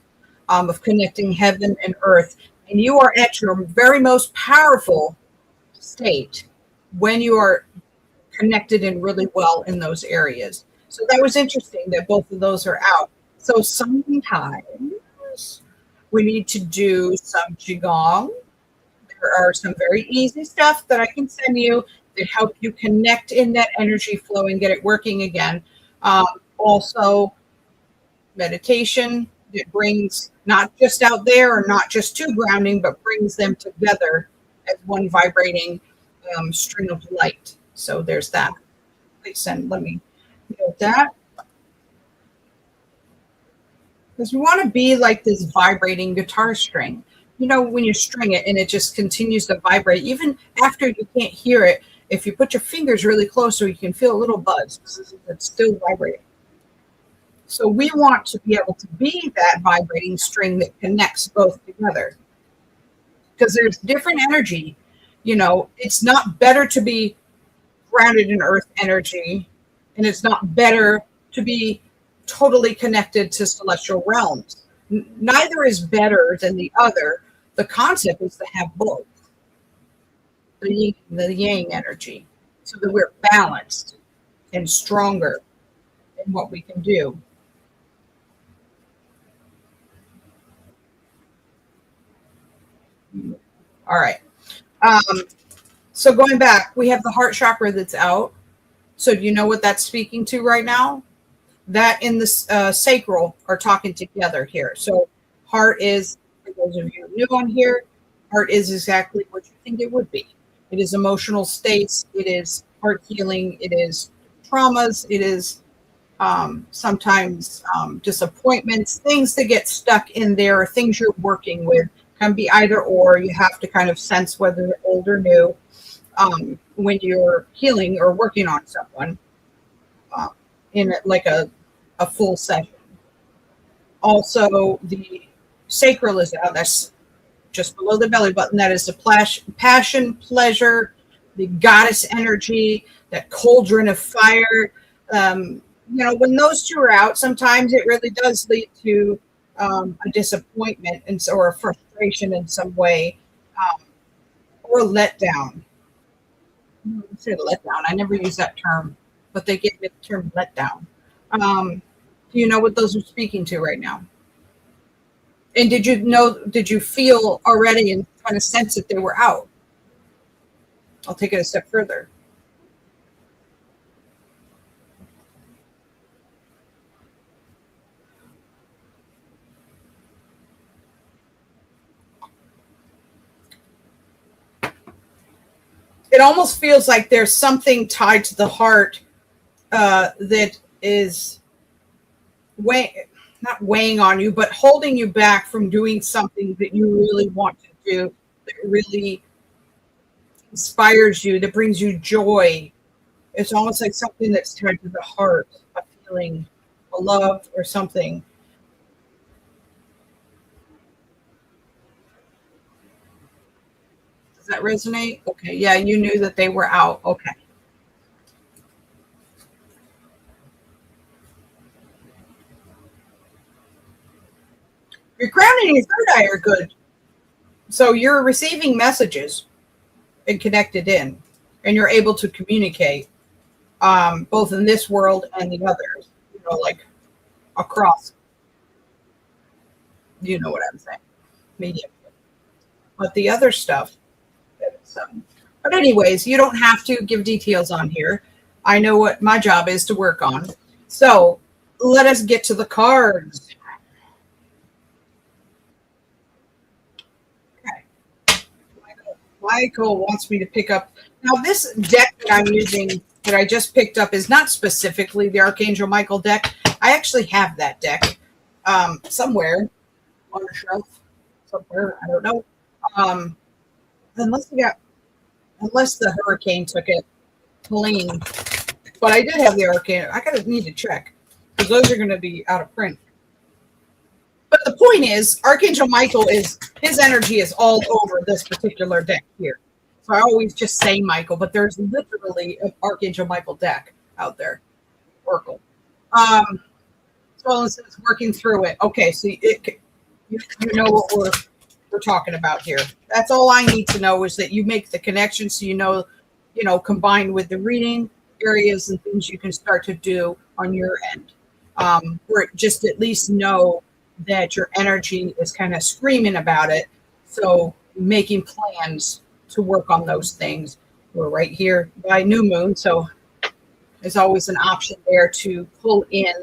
of connecting heaven and earth. And you are at your very most powerful state when you are connected in really well in those areas. So that was interesting that both of those are out. So sometimes We need to do some qigong. There are some very easy stuff that I can send you that help you connect in that energy flow and get it working again. Also, meditation that brings not just out there or not just to grounding, but brings them together as one vibrating string of light. So there's that. Let me note that. Because we want to be like this vibrating guitar string. When you string it and it just continues to vibrate, even after you can't hear it, if you put your fingers really close, so you can feel a little buzz, it's still vibrating. So we want to be able to be that vibrating string that connects both together. Because there's different energy. It's not better to be grounded in earth energy, and it's not better to be totally connected to celestial realms. Neither is better than the other. The concept is to have both, the yin and the yang energy, so that we're balanced and stronger in what we can do. All right. So going back, we have the heart chakra that's out. So do you know what that's speaking to right now? That in the sacral are talking together here. So heart is, for those of you new on here, heart is exactly what you think it would be. It is emotional states. It is heart healing. It is traumas. It is sometimes disappointments, things that get stuck in there, things you're working with. Can be either or. You have to kind of sense whether they're old or new when you're healing or working on someone in like a full session. Also, the sacral is out. That's just below the belly button. That is the passion, pleasure, the goddess energy, that cauldron of fire. When those two are out, sometimes it really does lead to a disappointment or a frustration in some way, or a letdown. I say letdown. I never use that term, but they gave me the term letdown. Do you know what those are speaking to right now? And did you feel already and kind of sense that they were out? I'll take it a step further. It almost feels like there's something tied to the heart that is not weighing on you, but holding you back from doing something that you really want to do, that really inspires you, that brings you joy. It's almost like something that's tied to the heart, a feeling, a love, or something. Does that resonate? Okay, yeah, you knew that they were out. Okay. Your grounding and your third eye are good. So you're receiving messages and connected in, and you're able to communicate both in this world and the others, like across. You know what I'm saying? Medium. But the other stuff, but anyways, you don't have to give details on here. I know what my job is to work on. So let us get to the cards. Okay. Michael wants me to pick up. Now, this deck that I'm using, that I just picked up, is not specifically the Archangel Michael deck. I actually have that deck somewhere on a shelf, somewhere. I don't know. Unless the hurricane took it, Helene. But I did have the Archangel. Need to check, because those are going to be out of print. But the point is, Archangel Michael his energy is all over this particular deck here. So I always just say Michael, but there's literally an Archangel Michael deck out there. Oracle. So it says working through it. Okay, so you know what we're talking about here. That's all I need to know, is that you make the connection, so combined with the reading areas and things you can start to do on your end. Or just at least know that your energy is kind of screaming about it. So making plans to work on those things. We're right here by new moon, so there's always an option there to pull in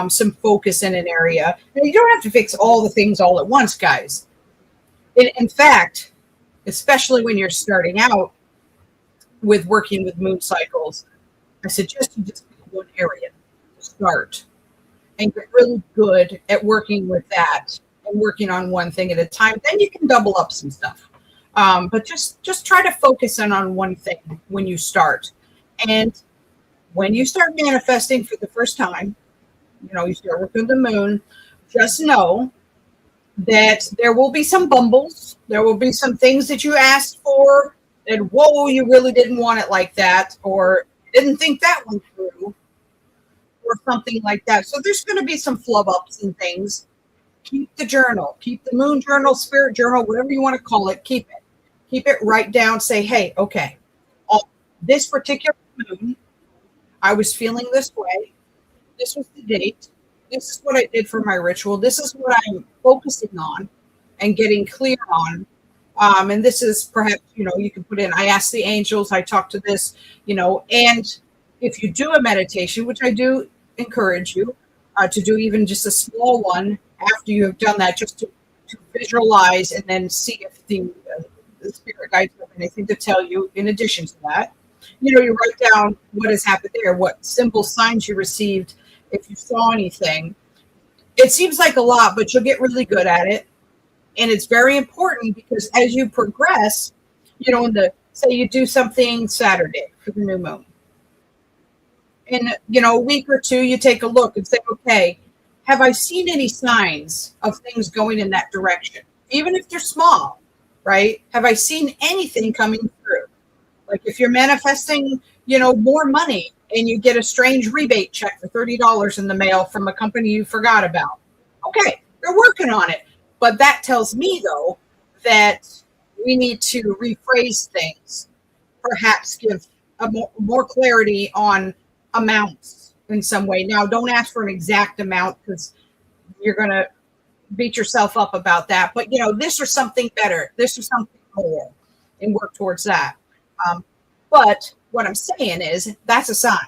some focus in an area. And you don't have to fix all the things all at once, guys. In fact, especially when you're starting out with working with moon cycles, I suggest you just pick one area to start and get really good at working with that and working on one thing at a time. Then you can double up some stuff. But just try to focus in on one thing when you start. And when you start manifesting for the first time, you start working with the moon, just know that there will be some bumbles. There will be some things that you asked for that, whoa, you really didn't want it like that, or didn't think that one through, or something like that. So there's going to be some flub ups and things. Keep the journal, keep the moon journal, spirit journal, whatever you want to call it. Keep it. Keep it, write down, say, hey, okay, this particular moon, I was feeling this way. This was the date. This is what I did for my ritual. This is what I'm focusing on and getting clear on. And this is perhaps, you can put in, I asked the angels, I talked to this, and if you do a meditation, which I do encourage you to do even just a small one after you have done that, just to visualize and then see if the spirit guides have anything to tell you in addition to that. You write down what has happened there, what simple signs you received, if you saw anything. It seems like a lot, but you'll get really good at it. And it's very important because as you progress, say you do something Saturday for the new moon. In, a week or two, you take a look and say, okay, have I seen any signs of things going in that direction? Even if they're small, right? Have I seen anything coming through? Like if you're manifesting, more money and you get a strange rebate check for $30 in the mail from a company you forgot about. Okay, they're working on it. But that tells me, though, that we need to rephrase things, perhaps give a more clarity on amounts in some way. Now, don't ask for an exact amount because you're going to beat yourself up about that. But, this or something better, this or something more, and work towards that. But what I'm saying is that's a sign.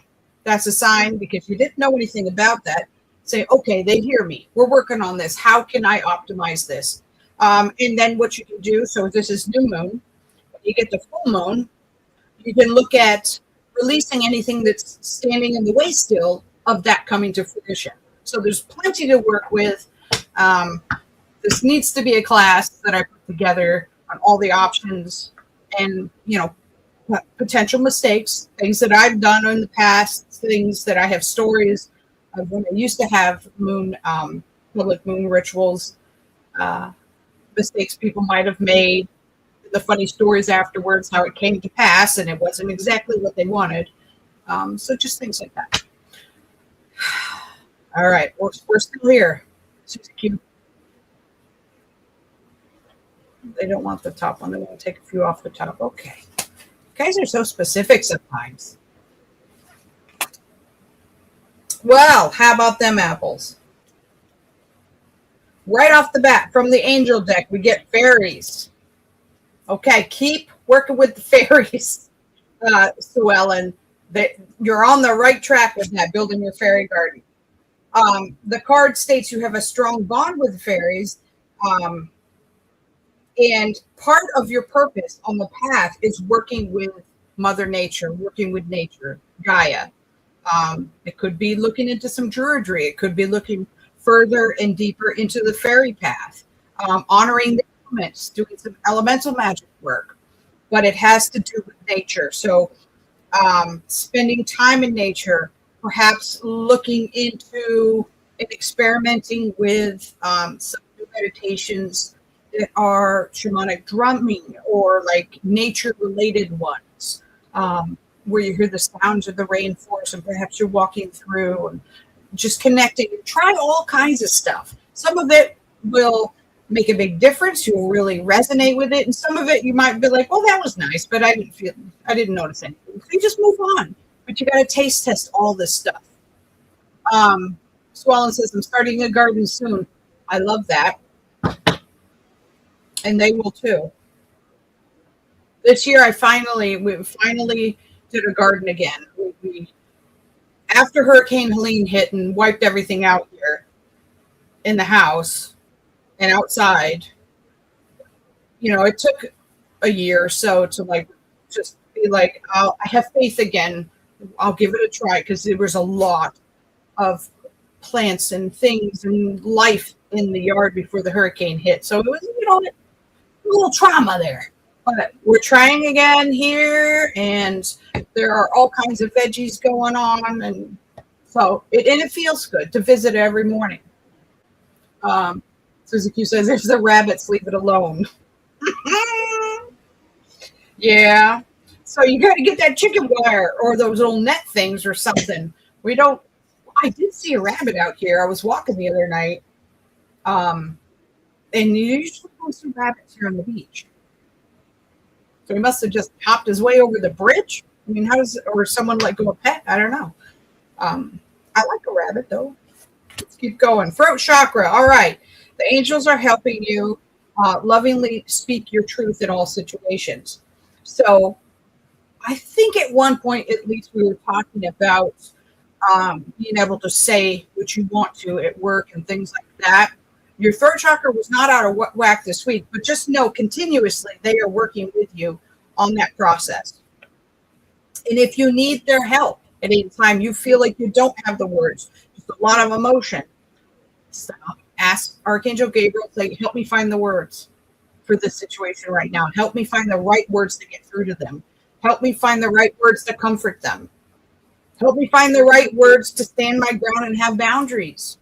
That's a sign because you didn't know anything about that. Say, okay, they hear me. We're working on this. How can I optimize this? And then what you can do, so this is new moon. When you get the full moon, you can look at releasing anything that's standing in the way still of that coming to fruition. So there's plenty to work with. This needs to be a class that I put together on all the options and, potential mistakes, things that I've done in the past, things that I have stories of when I used to have public moon rituals, mistakes people might have made, the funny stories afterwards, how it came to pass, and it wasn't exactly what they wanted. So just things like that. All right, we're still here. They don't want the top one. They want to take a few off the top. Okay. You guys are so specific sometimes. Well, how about them apples? Right off the bat, from the angel deck, we get fairies. Okay, keep working with the fairies, Sue Ellen. You're on the right track with that, building your fairy garden. The card states you have a strong bond with the fairies. And part of your purpose on the path is working with Mother Nature, working with nature, Gaia. It could be looking into some druidry. It could be looking further and deeper into the fairy path, honoring the elements, doing some elemental magic work. But it has to do with nature. So spending time in nature, perhaps looking into and experimenting with some new meditations that are shamanic drumming or like nature related ones, where you hear the sounds of the rainforest and perhaps you're walking through and just connecting. Try all kinds of stuff. Some of it will make a big difference. You'll really resonate with it. And some of it you might be like, well, that was nice, but I didn't notice anything. So you just move on. But you got to taste test all this stuff. Swallow says, I'm starting a garden soon. I love that. And they will too. This year, we finally did a garden again. After Hurricane Helene hit and wiped everything out here in the house and outside, it took a year or so to like just be like, I have faith again. I'll give it a try, because there was a lot of plants and things and life in the yard before the hurricane hit. So it was, a little trauma there. But we're trying again here, and there are all kinds of veggies going on, and so it feels good to visit every morning. Susie Q says, "There's the rabbits. Leave it alone." Yeah. So you got to get that chicken wire or those little net things or something. I did see a rabbit out here. I was walking the other night, and you usually don't see rabbits here on the beach. So he must have just hopped his way over the bridge. I mean, or someone let go a pet? I don't know. I like a rabbit, though. Let's keep going. Throat chakra. All right. The angels are helping you lovingly speak your truth in all situations. So I think at one point, at least, we were talking about being able to say what you want to at work and things like that. Your throat chakra was not out of whack this week, but just know continuously they are working with you on that process. And if you need their help at any time, you feel like you don't have the words, just a lot of emotion, stop. Ask Archangel Gabriel, say, help me find the words for this situation right now. Help me find the right words to get through to them. Help me find the right words to comfort them. Help me find the right words to stand my ground and have boundaries.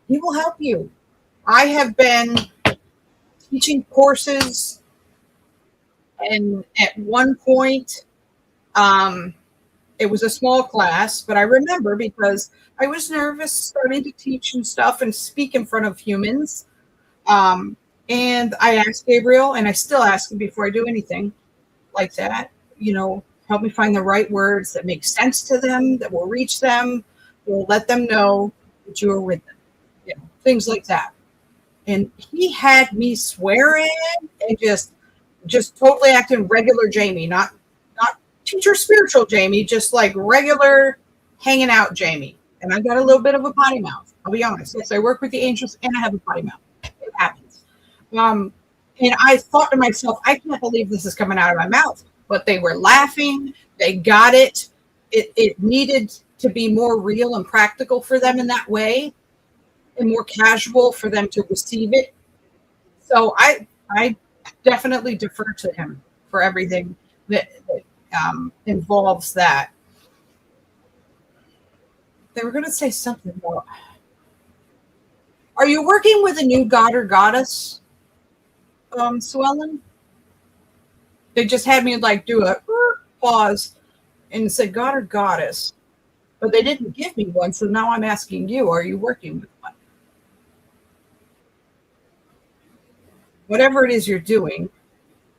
He will help you. I have been teaching courses, and at one point, it was a small class, but I remember because I was nervous starting to teach and stuff and speak in front of humans. And I asked Gabriel, and I still ask him before I do anything like that, help me find the right words that make sense to them, that will reach them, will let them know that you are with them, things like that. And he had me swearing and just totally acting regular Jamie, not teacher spiritual Jamie, just like regular hanging out Jamie. And I got a little bit of a potty mouth. I'll be honest. Yes, I work with the angels and I have a potty mouth. It happens. And I thought to myself, I can't believe this is coming out of my mouth. But they were laughing. They got it. It needed to be more real and practical for them in that way, and more casual for them to receive it. So I definitely defer to him for everything that involves that. They were going to say something more. Are you working with a new god or goddess, Sue Ellen? They just had me do a pause and said god or goddess, but they didn't give me one. So now I'm asking you, are you working with one? Whatever it is you're doing,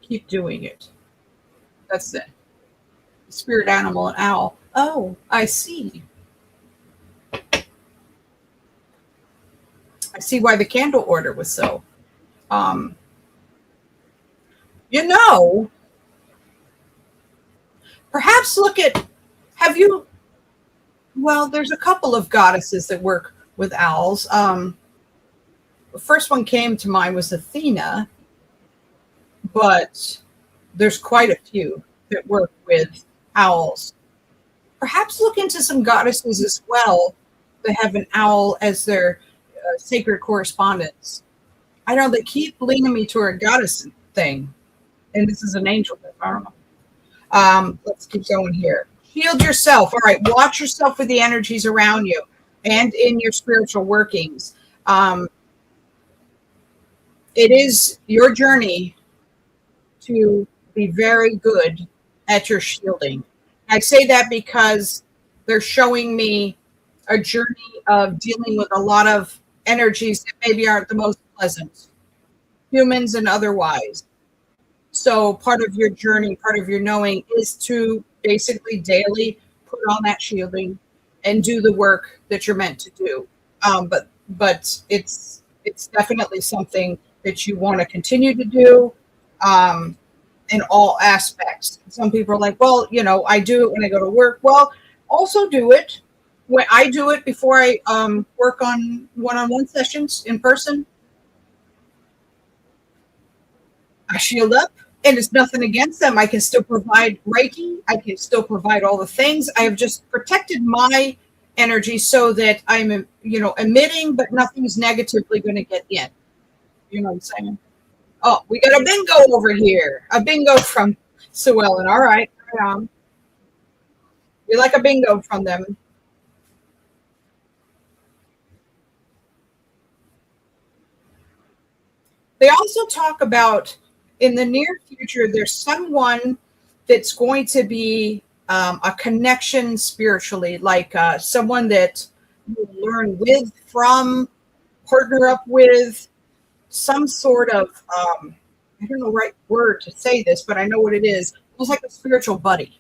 keep doing it. That's it. Spirit animal and owl. Oh, I see. I see why the candle order was so. Perhaps look at, there's a couple of goddesses that work with owls. The first one came to mind was Athena, but there's quite a few that work with owls. Perhaps look into some goddesses as well that have an owl as their sacred correspondence. I know they keep leaning me to a goddess thing, and this is an angel. I don't know. Let's keep going here. Shield yourself. All right. Watch yourself with the energies around you and in your spiritual workings. It is your journey to be very good at your shielding. I say that because they're showing me a journey of dealing with a lot of energies that maybe aren't the most pleasant, humans and otherwise. So part of your journey, part of your knowing is to basically daily put on that shielding and do the work that you're meant to do. But it's it's definitely something that you want to continue to do in all aspects. Some people are like, well, I do it when I go to work. Well, also do it when I do it before I work on one-on-one sessions in person. I shield up, and it's nothing against them. I can still provide Reiki. I can still provide all the things. I have just protected my energy so that I'm, emitting, but nothing's negatively going to get in. You know what I'm saying? Oh, we got a bingo over here. A bingo from Sue Ellen. All right. We like a bingo from them. They also talk about in the near future, there's someone that's going to be a connection spiritually, like someone that you learn with, from, partner up with, some sort of, I don't know the right word to say this, but I know what it is. It was like a spiritual buddy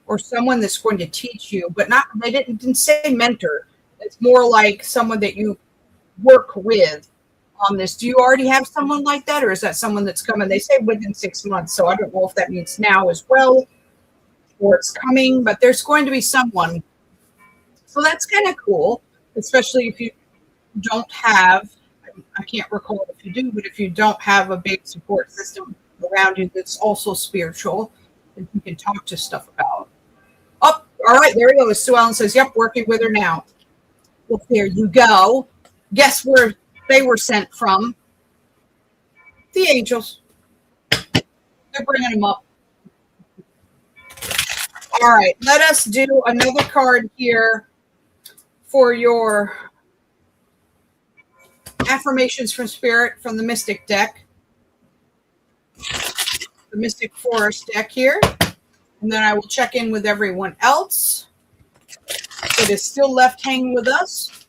or someone that's going to teach you, but not, they didn't say mentor. It's more like someone that you work with on this. Do you already have someone like that, or is that someone that's coming? They say within 6 months, so I don't know if that means now as well or it's coming, but there's going to be someone. So that's kind of cool, especially if you don't have, I can't recall if you do, but if you don't have a big support system around you that's also spiritual that you can talk to stuff about. Oh, all right, there we go. Sue Ellen says, yep, working with her now. Well, there you go. Guess where they were sent from? The angels. They're bringing them up. All right, let us do another card here for your affirmations from Spirit from the Mystic deck, the Mystic Forest deck here. And then I will check in with everyone else that is still left hanging with us.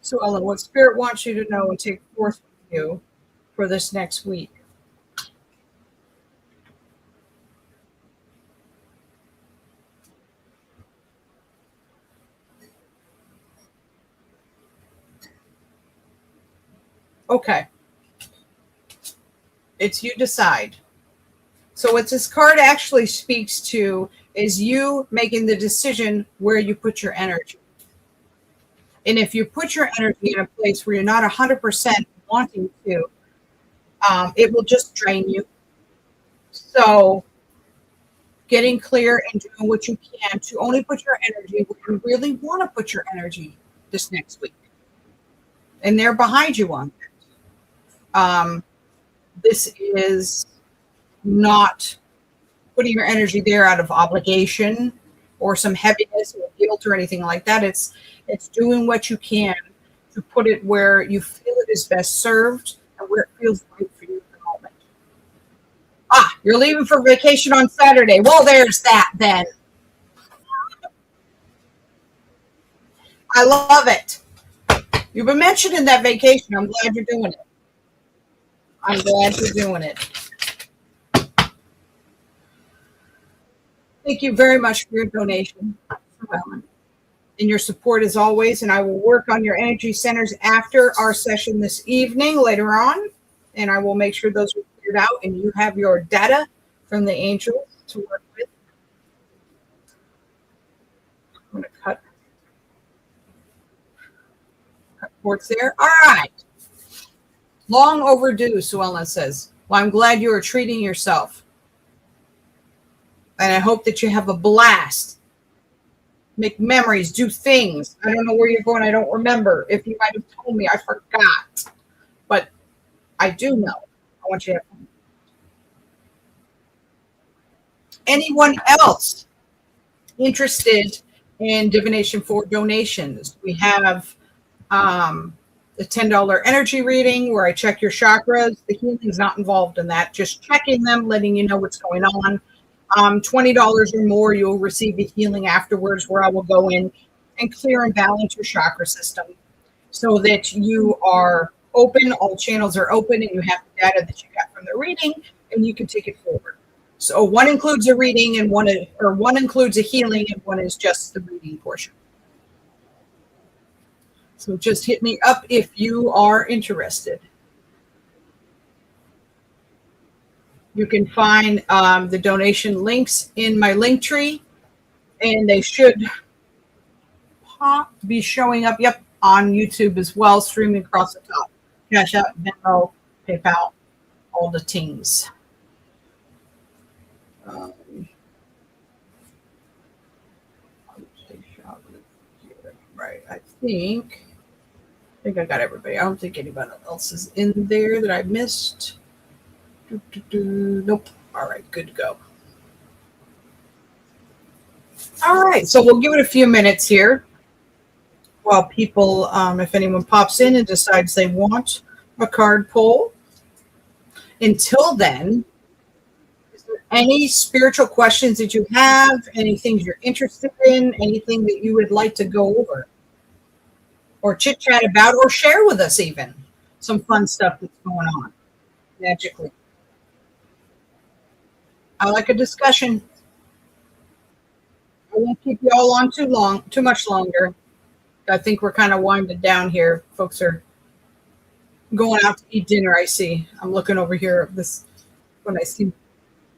So, Ellen, what Spirit wants you to know and take forth with you for this next week? Okay. It's you decide. So what this card actually speaks to is you making the decision where you put your energy. And if you put your energy in a place where you're not 100% wanting to, it will just drain you. So getting clear and doing what you can to only put your energy where you really want to put your energy this next week. And they're behind you on that. This is not putting your energy there out of obligation or some heaviness or guilt or anything like that. It's doing what you can to put it where you feel it is best served and where it feels right for you at the moment. You're leaving for vacation on Saturday. Well, there's that then. I love it. You've been mentioning that vacation. I'm glad you're doing it. I'm glad you're doing it. Thank you very much for your donation, Ellen, and your support as always. And I will work on your energy centers after our session this evening later on. And I will make sure those are cleared out and you have your data from the angels to work with. I'm going to cut cords there. All right. Long overdue, Sue Ellen says. Well, I'm glad you are treating yourself. And I hope that you have a blast. Make memories, do things. I don't know where you're going. I don't remember. If you might have told me, I forgot. But I do know. I want you to have fun. Anyone else interested in divination for donations? We have the $10 energy reading where I check your chakras. The healing is not involved in that. Just checking them, letting you know what's going on. $20 or more, you'll receive the healing afterwards where I will go in and clear and balance your chakra system so that you are open, all channels are open, and you have the data that you got from the reading, and you can take it forward. So one includes a reading and one includes a healing, and one is just the reading portion. So just hit me up if you are interested. You can find the donation links in my link tree, and they should be showing up, yep, on YouTube as well, streaming across the top. Cash App, Venmo, PayPal, all the things. Right, I think I got everybody. I don't think anybody else is in there that I missed. Nope. All right, good to go. All right, so we'll give it a few minutes here while people, if anyone pops in and decides they want a card pull. Until then, is there any spiritual questions that you have, any things you're interested in, anything that you would like to go over or chit chat about or share with us, even some fun stuff that's going on magically? I like a discussion. I won't keep you all on too much longer. I think we're kind of winding down here. Folks are going out to eat dinner. I see. I'm looking over here at this when I see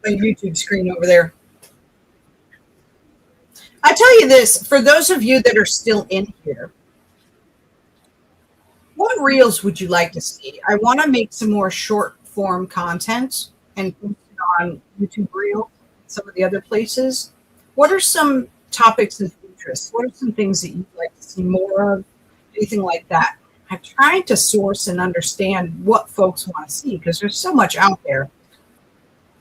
my YouTube screen over there. I tell you this, for those of you that are still in here, what reels would you like to see? I want to make some more short form content and post it on YouTube Reel, some of the other places. What are some topics of interest? What are some things that you'd like to see more of? Anything like that? I'm trying to source and understand what folks want to see because there's so much out there.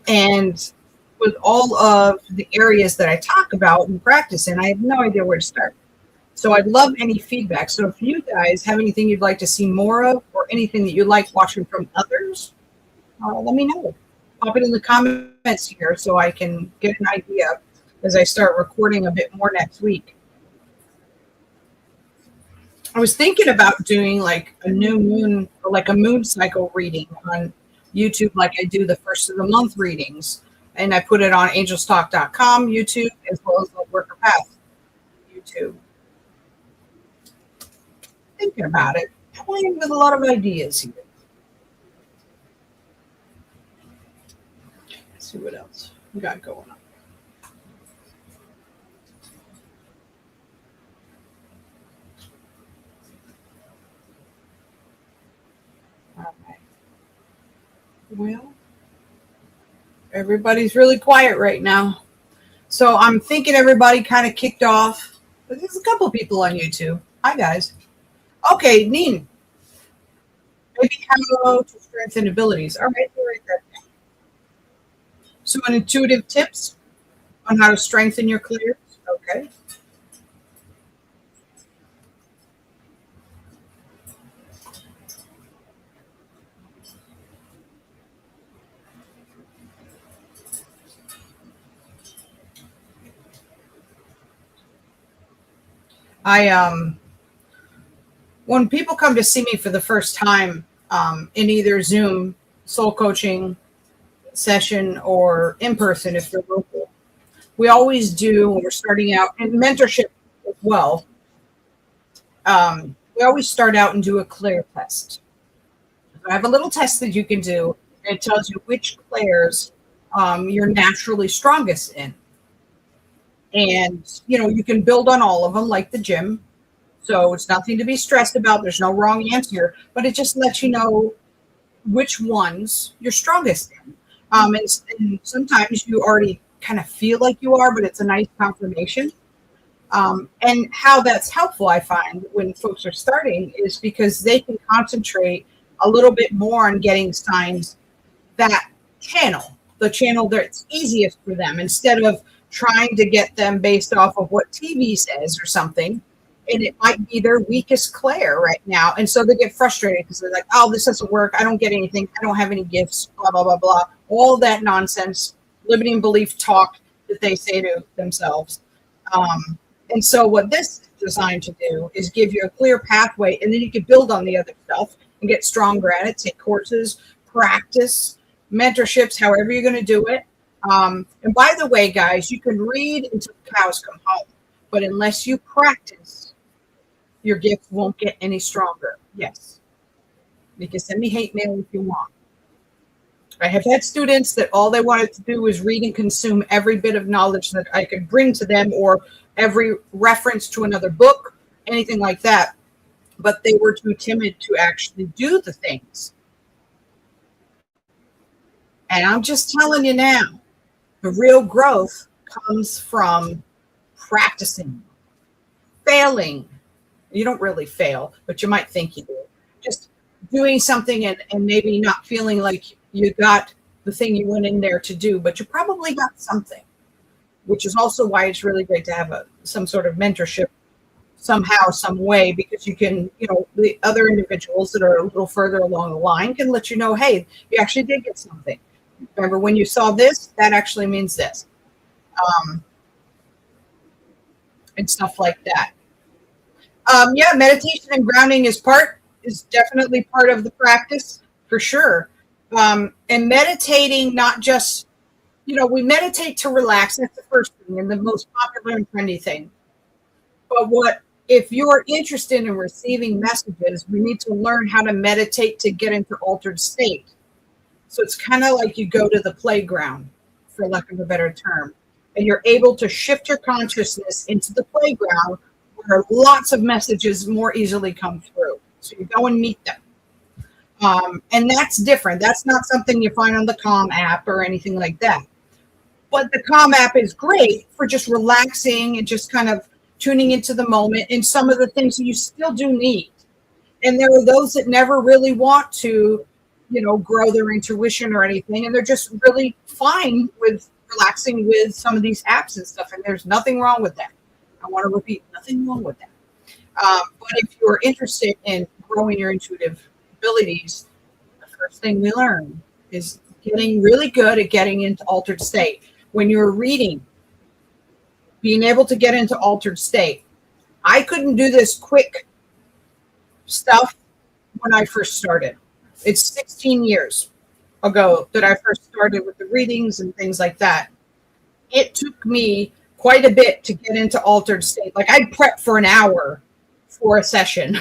And with all of the areas that I talk about and practice in, I have no idea where to start. So I'd love any feedback. So if you guys have anything you'd like to see more of or anything that you like watching from others, let me know. Pop it in the comments here so I can get an idea as I start recording a bit more next week. I was thinking about doing like a new moon or like a moon cycle reading on YouTube, like I do the first of the month readings. And I put it on angelstalk.com YouTube as well as the Worker Path YouTube. Thinking about it, playing with a lot of ideas here. Let's see what else we got going on. All right. Well, everybody's really quiet right now. So I'm thinking everybody kind of kicked off. But there's a couple people on YouTube. Hi, guys. Okay, Neen. Maybe how to strengthen abilities. All right, we'll write that down. Some intuitive tips on how to strengthen your clears. Okay. When people come to see me for the first time in either Zoom soul coaching session or in person if they're local, we always do when we're starting out, and mentorship as well. We always start out and do a clear test. I have a little test that you can do. It tells you which clairs you're naturally strongest in. And, you can build on all of them like the gym. So it's nothing to be stressed about. There's no wrong answer, but it just lets you know which ones you're strongest in. And sometimes you already kind of feel like you are, but it's a nice confirmation. And how that's helpful, I find, when folks are starting is because they can concentrate a little bit more on getting signs that the channel that's easiest for them, instead of trying to get them based off of what TV says or something. And it might be their weakest clair right now. And so they get frustrated because they're like, oh, this doesn't work. I don't get anything. I don't have any gifts, blah, blah, blah, blah. All that nonsense, limiting belief talk that they say to themselves. And so what this is designed to do is give you a clear pathway, and then you can build on the other stuff and get stronger at it, take courses, practice, mentorships, however you're going to do it. And by the way, guys, you can read until cows come home, but unless you practice, your gift won't get any stronger. Yes. You can send me hate mail if you want. I have had students that all they wanted to do was read and consume every bit of knowledge that I could bring to them, or every reference to another book, anything like that. But they were too timid to actually do the things. And I'm just telling you now, the real growth comes from practicing, failing. You don't really fail, but you might think you do. Just doing something and maybe not feeling like you got the thing you went in there to do, but you probably got something, which is also why it's really great to have some sort of mentorship somehow, some way, because you can, the other individuals that are a little further along the line can let you know, hey, you actually did get something. Remember when you saw this, that actually means this. And stuff like that. Yeah, meditation and grounding is definitely part of the practice, for sure. And meditating, not just, we meditate to relax. That's the first thing and the most popular and trendy thing. But if you're interested in receiving messages, we need to learn how to meditate to get into altered state. So it's kind of like you go to the playground, for lack of a better term, and you're able to shift your consciousness into the playground where lots of messages more easily come through. So you go and meet them. And that's different. That's not something you find on the Calm app or anything like that. But the Calm app is great for just relaxing and just kind of tuning into the moment and some of the things that you still do need. And there are those that never really want to, grow their intuition or anything. And they're just really fine with relaxing with some of these apps and stuff. And there's nothing wrong with that. I want to repeat, nothing wrong with that. But if you're interested in growing your intuitive abilities, the first thing we learn is getting really good at getting into altered state. When you're reading, being able to get into altered state. I couldn't do this quick stuff when I first started. It's 16 years ago that I first started with the readings and things like that. It took me quite a bit to get into altered state. Like I'd prep for an hour for a session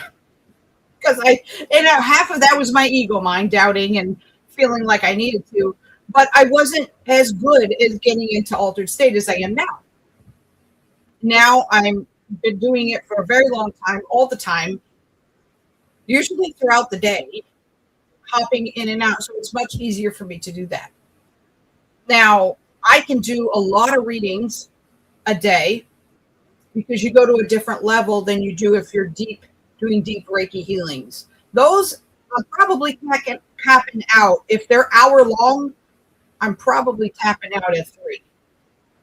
because half of that was my ego mind doubting and feeling like I needed to, but I wasn't as good as getting into altered state as I am now. Now I'm been doing it for a very long time, all the time, usually throughout the day, hopping in and out. So it's much easier for me to do that. Now I can do a lot of readings a day because you go to a different level than you do if you're doing deep Reiki healings. Those probably can't happen out. If they're hour long, I'm probably tapping out at 3.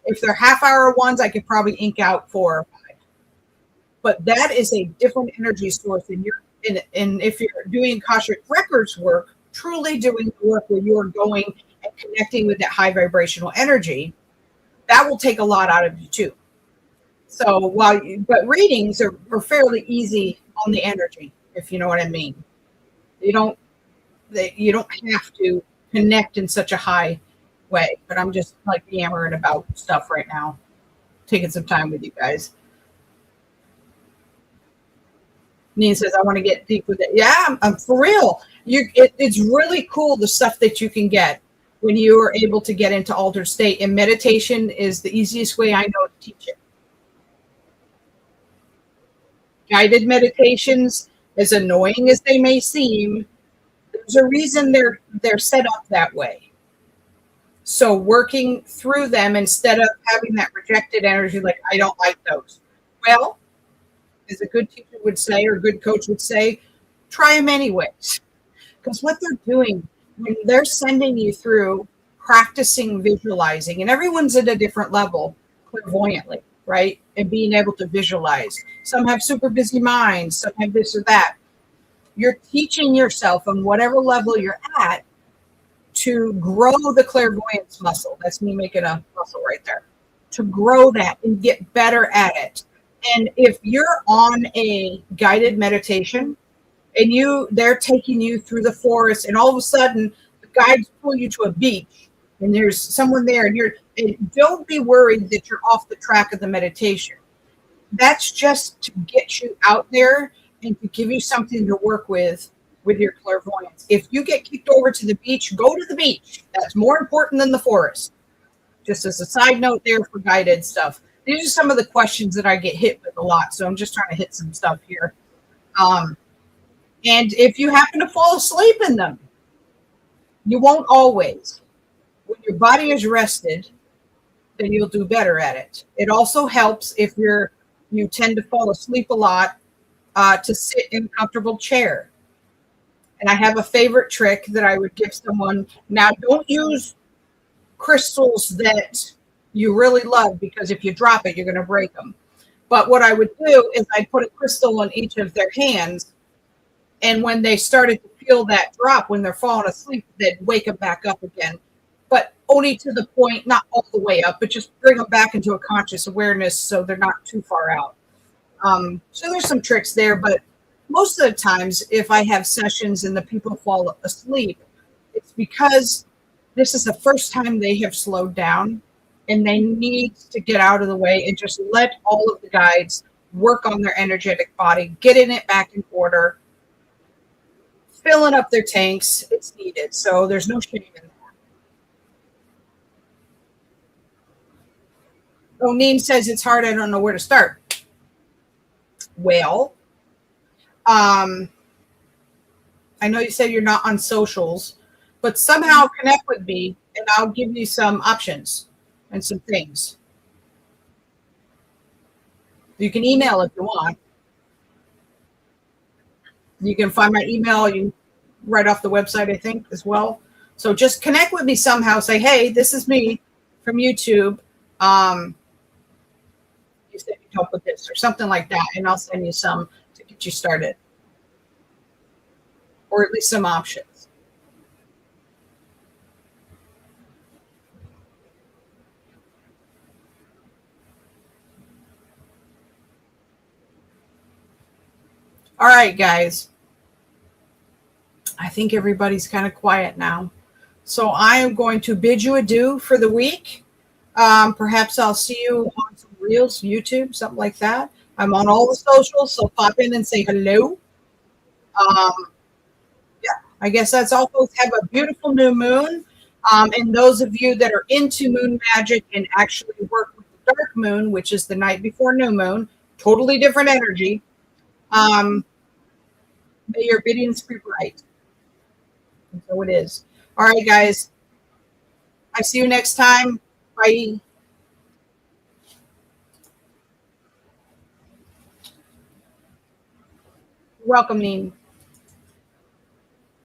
If they're half-hour ones, I could probably ink out 4 or 5. But that is a different energy source. And if you're doing Akashic Records work, truly doing the work where you're going and connecting with that high vibrational energy, that will take a lot out of you too. So but readings are fairly easy on the energy, if you know what I mean. You don't have to connect in such a high way, but I'm just like yammering about stuff right now, taking some time with you guys. Nina says, I want to get deep with it. Yeah, I'm for real. It's really cool, the stuff that you can get when you are able to get into altered state. And meditation is the easiest way I know to teach it. Guided meditations, as annoying as they may seem, there's a reason they're set up that way. So working through them instead of having that rejected energy, like, I don't like those. Well, as a good teacher would say, or a good coach would say, try them anyways. Because what they're doing, when they're sending you through practicing visualizing, and everyone's at a different level clairvoyantly, right? And being able to visualize. Some have super busy minds, some have this or that. You're teaching yourself on whatever level you're at to grow the clairvoyance muscle. That's me making a muscle right there. To grow that and get better at it. And if you're on a guided meditation and they're taking you through the forest and all of a sudden the guides pull you to a beach and there's someone there and don't be worried that you're off the track of the meditation. That's just to get you out there and to give you something to work with your clairvoyance. If you get kicked over to the beach, go to the beach. That's more important than the forest. Just as a side note there for guided stuff. These are some of the questions that I get hit with a lot. So I'm just trying to hit some stuff here. Um, and if you happen to fall asleep in them, you won't always. When your body is rested, then you'll do better at it. It also helps if you tend to fall asleep a lot to sit in a comfortable chair. And I have a favorite trick that I would give someone. Now, don't use crystals that you really love because if you drop it, you're going to break them. But what I would do is I'd put a crystal on each of their hands. And when they started to feel that drop, when they're falling asleep, they'd wake them back up again. But only to the point, not all the way up, but just bring them back into a conscious awareness so they're not too far out. So there's some tricks there, but most of the times, if I have sessions and the people fall asleep, it's because this is the first time they have slowed down and they need to get out of the way and just let all of the guides work on their energetic body, getting it back in order, filling up their tanks. It's needed. So there's no shame in that. O'Neill says it's hard. I don't know where to start. Well, I know you said you're not on socials, but somehow connect with me and I'll give you some options and some things. You can email if you want. You can find my email right off the website, I think, as well. So just connect with me somehow. Say, hey, this is me from YouTube. You said you help with this or something like that, and I'll send you some to get you started, or at least some options. All right, guys. I think everybody's kind of quiet now. So I am going to bid you adieu for the week. Perhaps I'll see you on some Reels, YouTube, something like that. I'm on all the socials, so pop in and say hello. Um, yeah, I guess that's all. Folks, have a beautiful new moon. And those of you that are into moon magic and actually work with the dark moon, which is the night before new moon, totally different energy. May your biddings be right. And so it is. All right, guys. I see you next time. Bye. You're welcome, Neen.